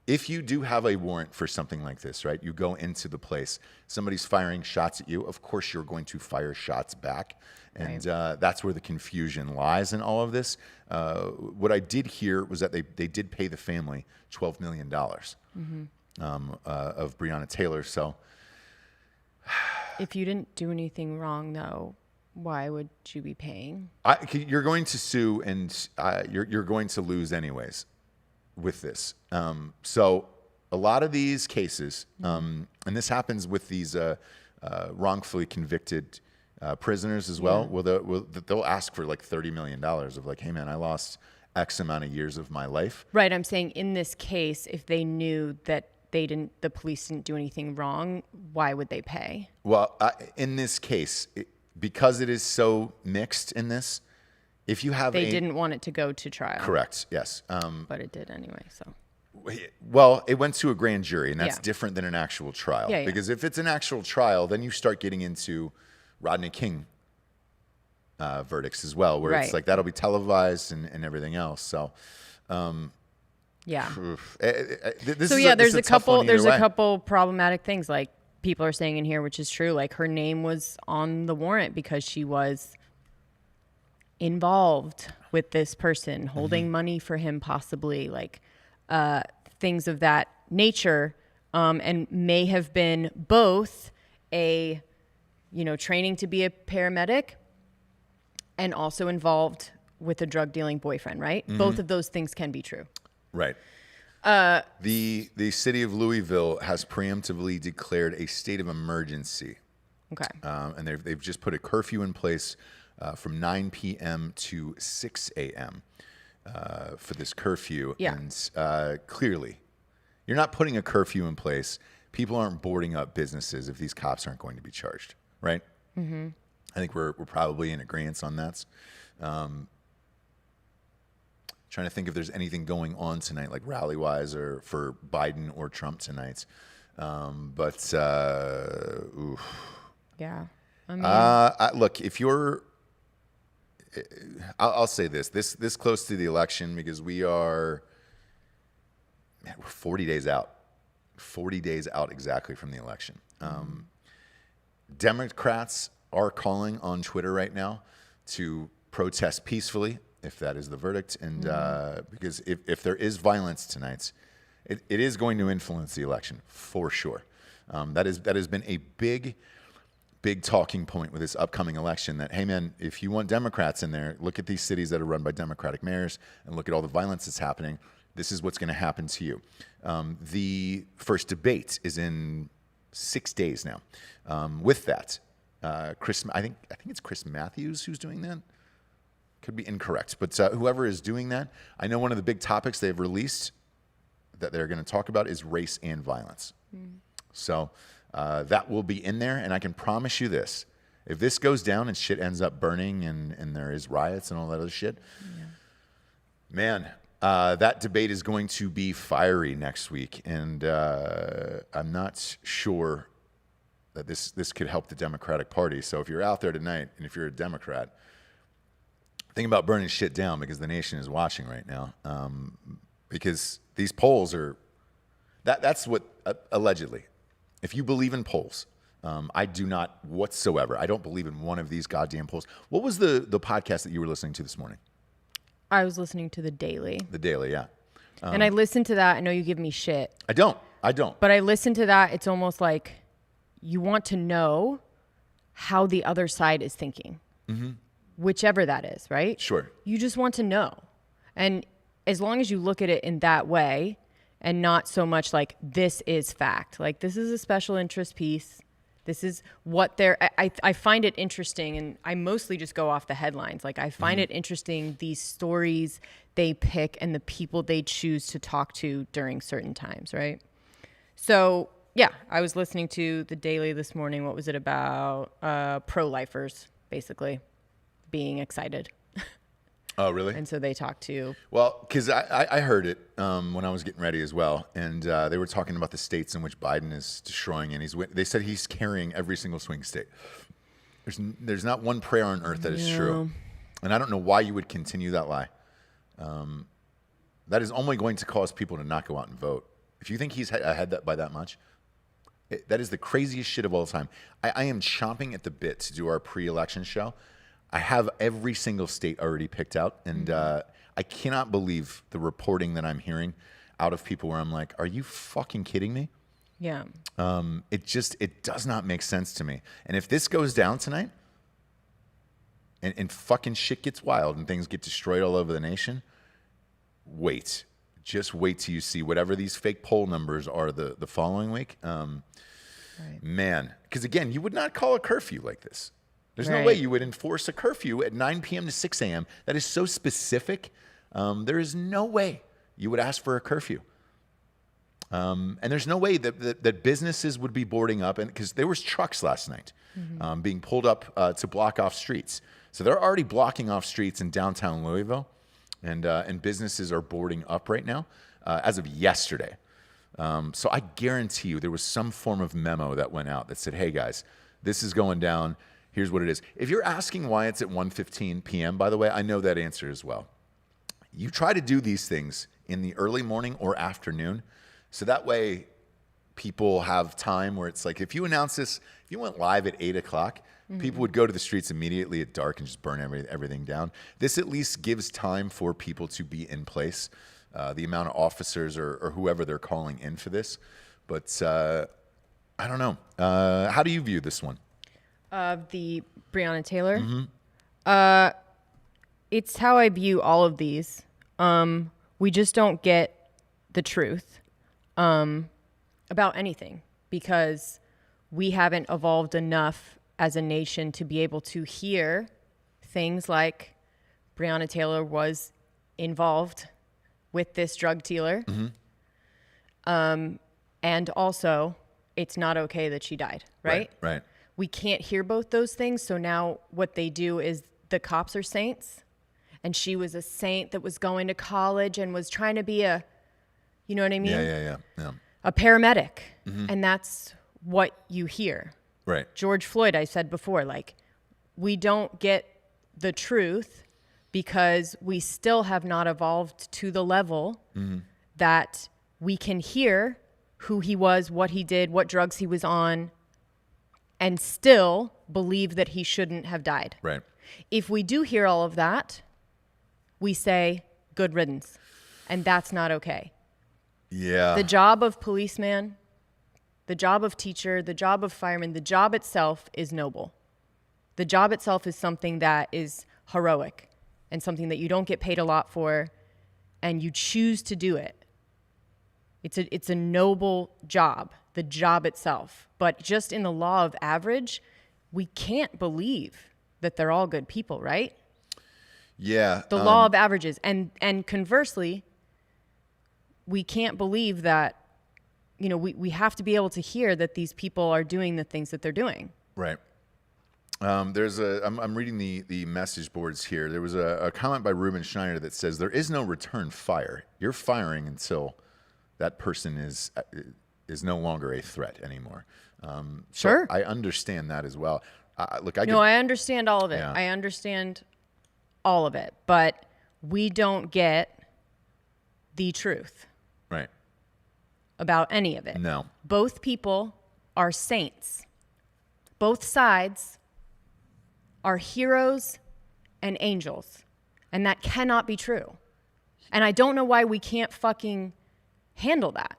if you do have a warrant for something like this, right, you go into the place, somebody's firing shots at you, of course you're going to fire shots back. And that's where the confusion lies in all of this. What I did hear was that they did pay the family $12 million of Breonna Taylor. So if you didn't do anything wrong, though, why would you be paying? You're going to sue, and you're going to lose anyways with this. So a lot of these cases, and this happens with these wrongfully convicted prisoners as well. They'll ask for $30 million of hey man, I lost X amount of years of my life. Right. I'm saying in this case, if they knew that the police didn't do anything wrong, why would they pay? Well, in this case, because it is so mixed in this, if you have they didn't want it to go to trial. Correct. Yes. But it did anyway. So. Well, it went to a grand jury, and that's different than an actual trial. Yeah. Because if it's an actual trial, then you start getting into Rodney King verdicts as well, where it's that'll be televised and everything else. So, there's a couple problematic things people are saying in here, which is true. Her name was on the warrant because she was involved with this person, holding money for him, possibly things of that nature, and may have been both a training to be a paramedic and also involved with a drug dealing boyfriend, right? Both of those things can be true. Right. The city of Louisville has preemptively declared a state of emergency. Okay. And they've just put a curfew in place from 9 p.m. to 6 a.m. For this curfew. Yeah. And clearly, you're not putting a curfew in place. People aren't boarding up businesses if these cops aren't going to be charged, right? Mm-hmm. I think we're probably in agreement on that. Trying to think if there's anything going on tonight, rally-wise, or for Biden or Trump tonight. Oof. Yeah. I mean, look, if you're, I'll say this close to the election, because we're 40 days out. 40 days out exactly from the election. Democrats are calling on Twitter right now to protest peacefully, if that is the verdict. And because if there is violence tonight, it is going to influence the election for sure. That has been a big talking point with this upcoming election, that, hey man, if you want Democrats in there, look at these cities that are run by Democratic mayors and look at all the violence that's happening. This is what's going to happen to you. The first debate is in 6 days now. With that, Chris, I think it's Chris Matthews who's doing that. Could be incorrect, but whoever is doing that, I know one of the big topics they've released that they're going to talk about is race and violence. So that will be in there, and I can promise you this. If this goes down and shit ends up burning and there is riots and all that other shit, man, that debate is going to be fiery next week, and I'm not sure that this could help the Democratic Party. So if you're out there tonight, and if you're a Democrat, think about burning shit down, because the nation is watching right now. Because these polls are, that's what, allegedly, if you believe in polls, I do not whatsoever. I don't believe in one of these goddamn polls. What was the podcast that you were listening to this morning? I was listening to The Daily. The Daily, yeah. And I listened to that. I know you give me shit. I don't. But I listened to that. It's almost like you want to know how the other side is thinking. Whichever that is, right? Sure. You just want to know. And as long as you look at it in that way and not so much like this is fact, like this is a special interest piece. This is what I find it interesting, and I mostly just go off the headlines. Like I find it interesting, these stories they pick and the people they choose to talk to during certain times, right? So yeah, I was listening to The Daily this morning. What was it about? Pro-lifers, basically. Being excited. Oh, really? And so they talked to... Well, because I heard it when I was getting ready as well, and they were talking about the states in which Biden is destroying, and they said he's carrying every single swing state. There's not one prayer on earth that is true. And I don't know why you would continue that lie. That is only going to cause people to not go out and vote. If you think he's ahead by that much, that is the craziest shit of all time. I am chomping at the bit to do our pre-election show. I have every single state already picked out, and I cannot believe the reporting that I'm hearing out of people where I'm like, are you fucking kidding me? Yeah. It does not make sense to me. And if this goes down tonight and fucking shit gets wild and things get destroyed all over the nation, just wait till you see whatever these fake poll numbers are the following week. Right. Man, because again, you would not call a curfew like this. There's no way you would enforce a curfew at 9 p.m. to 6 a.m. That is so specific. There is no way you would ask for a curfew. And there's no way that businesses would be boarding up, and because there was trucks last night being pulled up to block off streets. So they're already blocking off streets in downtown Louisville, and businesses are boarding up right now as of yesterday. So I guarantee you there was some form of memo that went out that said, hey guys, this is going down. Here's what it is. If you're asking why it's at 1:15 p.m., by the way, I know that answer as well. You try to do these things in the early morning or afternoon, so that way people have time where it's like, if you announce this, if you went live at 8 o'clock, people would go to the streets immediately at dark and just burn everything down. This at least gives time for people to be in place, the amount of officers or whoever they're calling in for this. But I don't know. How do you view this one? The Breonna Taylor. It's how I view all of these. We just don't get the truth about anything because we haven't evolved enough as a nation to be able to hear things like Breonna Taylor was involved with this drug dealer. And also, it's not okay that she died, right? Right. We can't hear both those things. So now what they do is the cops are saints. And she was a saint that was going to college and was trying to be a, you know what I mean? Yeah. A paramedic. And that's what you hear. Right. George Floyd, I said before, like, we don't get the truth because we still have not evolved to the level that we can hear who he was, what he did, what drugs he was on, and still believe that he shouldn't have died. Right. If we do hear all of that, we say, good riddance. And that's not okay. Yeah. The job of policeman, the job of teacher, the job of fireman, the job itself is noble. The job itself is something that is heroic and something that you don't get paid a lot for, and you choose to do it. It's a noble job, the job itself. But just in the law of average, we can't believe that they're all good people, right? Yeah. The law of averages. And conversely, we can't believe that, we have to be able to hear that these people are doing the things that they're doing. Right. I'm reading the message boards here. There was a comment by Ruben Schneider that says, there is no return fire. You're firing until that person is no longer a threat anymore. Sure. So I understand that as well. Look, I understand all of it. Yeah. I understand all of it, but we don't get the truth right about any of it. No. Both people are saints. Both sides are heroes and angels. And that cannot be true. And I don't know why we can't fucking handle that.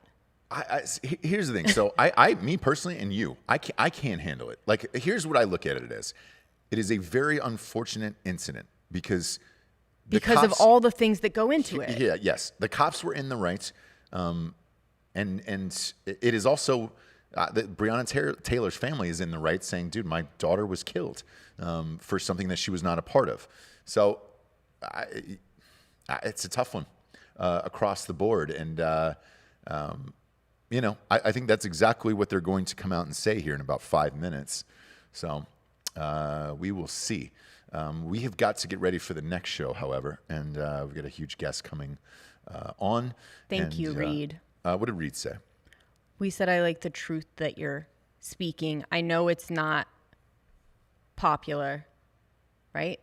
Here's the thing. So me personally and you, I can't handle it. Like, here's what I look at it as. It is a very unfortunate incident because of all the things that go into it. Yeah, yes. The cops were in the right. And it is also that Breonna Taylor's family is in the right, saying, dude, my daughter was killed for something that she was not a part of. So it's a tough one across the board. And, I think that's exactly what they're going to come out and say here in about 5 minutes. So we will see. We have got to get ready for the next show, however, and we've got a huge guest coming on. Thank you, Reed. What did Reed say? We said, I like the truth that you're speaking. I know it's not popular, right?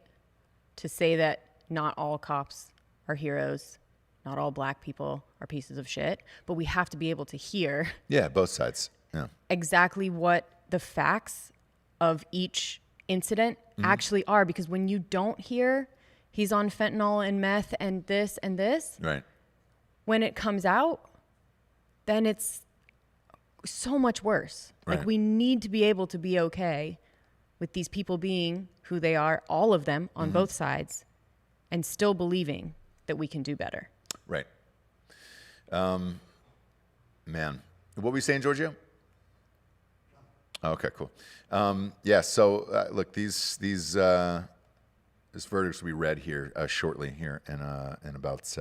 To say that not all cops are heroes, not all black people are pieces of shit, but we have to be able to hear. Yeah, both sides. Yeah. Exactly what the facts of each incident actually are, because when you don't hear he's on fentanyl and meth and this, right, when it comes out, then it's so much worse. Right. Like, we need to be able to be okay with these people being who they are, all of them on both sides, and still believing that we can do better. Right. Man, what were you saying, Giorgio? Okay, cool. Yeah. So look, this verdict will be read here shortly here in about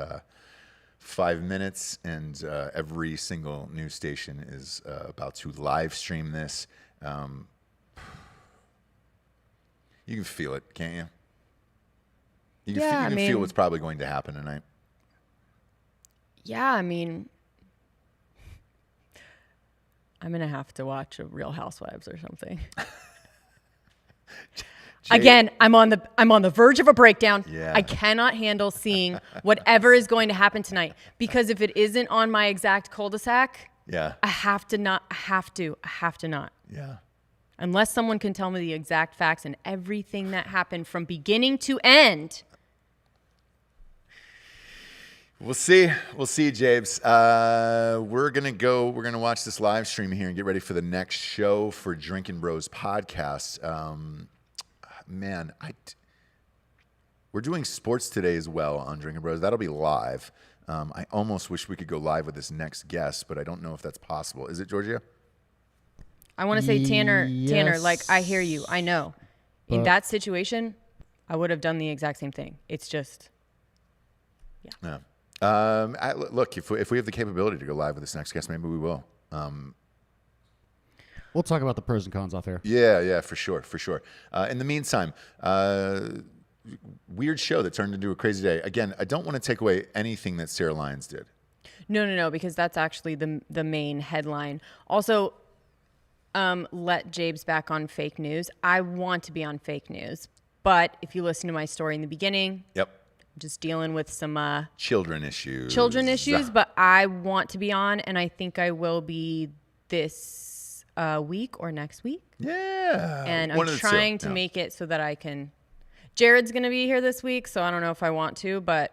5 minutes, and every single news station is about to live stream this. You can feel it, can't you? You can feel what's probably going to happen tonight. Yeah, I mean, I'm gonna have to watch a Real Housewives or something. Again, I'm on the verge of a breakdown. Yeah. I cannot handle seeing whatever is going to happen tonight, because if it isn't on my exact cul-de-sac, Yeah. I have to not. Yeah. Unless someone can tell me the exact facts and everything that happened from beginning to end. We'll see, Jabes. We're gonna watch this live stream here and get ready for the next show for Drinkin Bros podcast. Man, we're doing sports today as well on Drinkin Bros. That'll be live. I almost wish we could go live with this next guest, but I don't know if that's possible. Is it, Georgia? I want to say Tanner, Yes. like, I hear you. I know. In that situation, I would have done the exact same thing. It's just, Yeah. Look, if we have the capability to go live with this next guest, maybe we will. We'll talk about the pros and cons off here. Yeah, for sure. In the meantime, weird show that turned into a crazy day. Again, I don't want to take away anything that Sarah Lyons did. No, because that's actually the main headline. Also, let Jabes back on fake news. I want to be on fake news, but if you listen to my story in the beginning, Yep. I'm just dealing with some Children issues, but I want to be on, and I think I will be this week or next week. Yeah. And One I'm of the trying two. to make it so that I can. Jared's going to be here this week, so I don't know if I want to, but.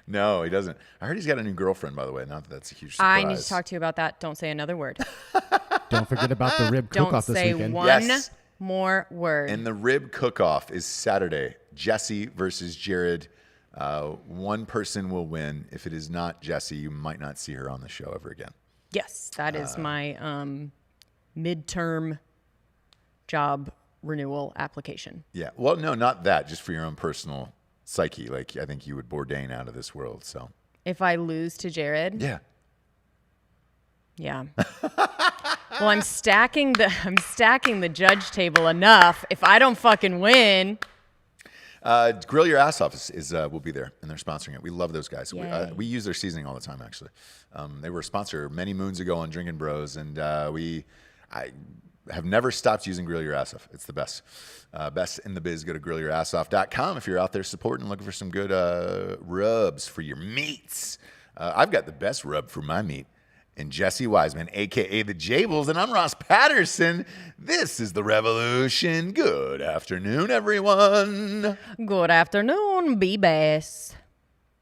No, he doesn't. I heard he's got a new girlfriend, by the way. Not that that's a huge I surprise. need to talk to you about that. Don't say another word. Don't forget about the rib Don't cook-off this say weekend. one Yes. more word. And the rib cook-off is Saturday. Jessie versus Jared. One person will win. If it is not Jessie, you might not see her on the show ever again. Yes, that is my midterm job renewal application. Yeah. Well, no, not that. Just for your own personal psyche. Like, I think you would Bourdain out of this world. So. If I lose to Jared? Yeah. Yeah. Well, I'm stacking the judge table enough. If I don't fucking win. Grill Your Ass Off will be there, and they're sponsoring it. We love those guys. We use their seasoning all the time, actually. They were a sponsor many moons ago on Drinkin Bros, and I have never stopped using Grill Your Ass Off. It's the best. Best in the biz. Go to grillyourassoff.com if you're out there supporting, looking for some good rubs for your meats. I've got the best rub for my meat. And Jessie Wiseman, a.k.a. The Jables, and I'm Ross Patterson. This is The Revolution. Good afternoon, everyone. Good afternoon, B-Bass.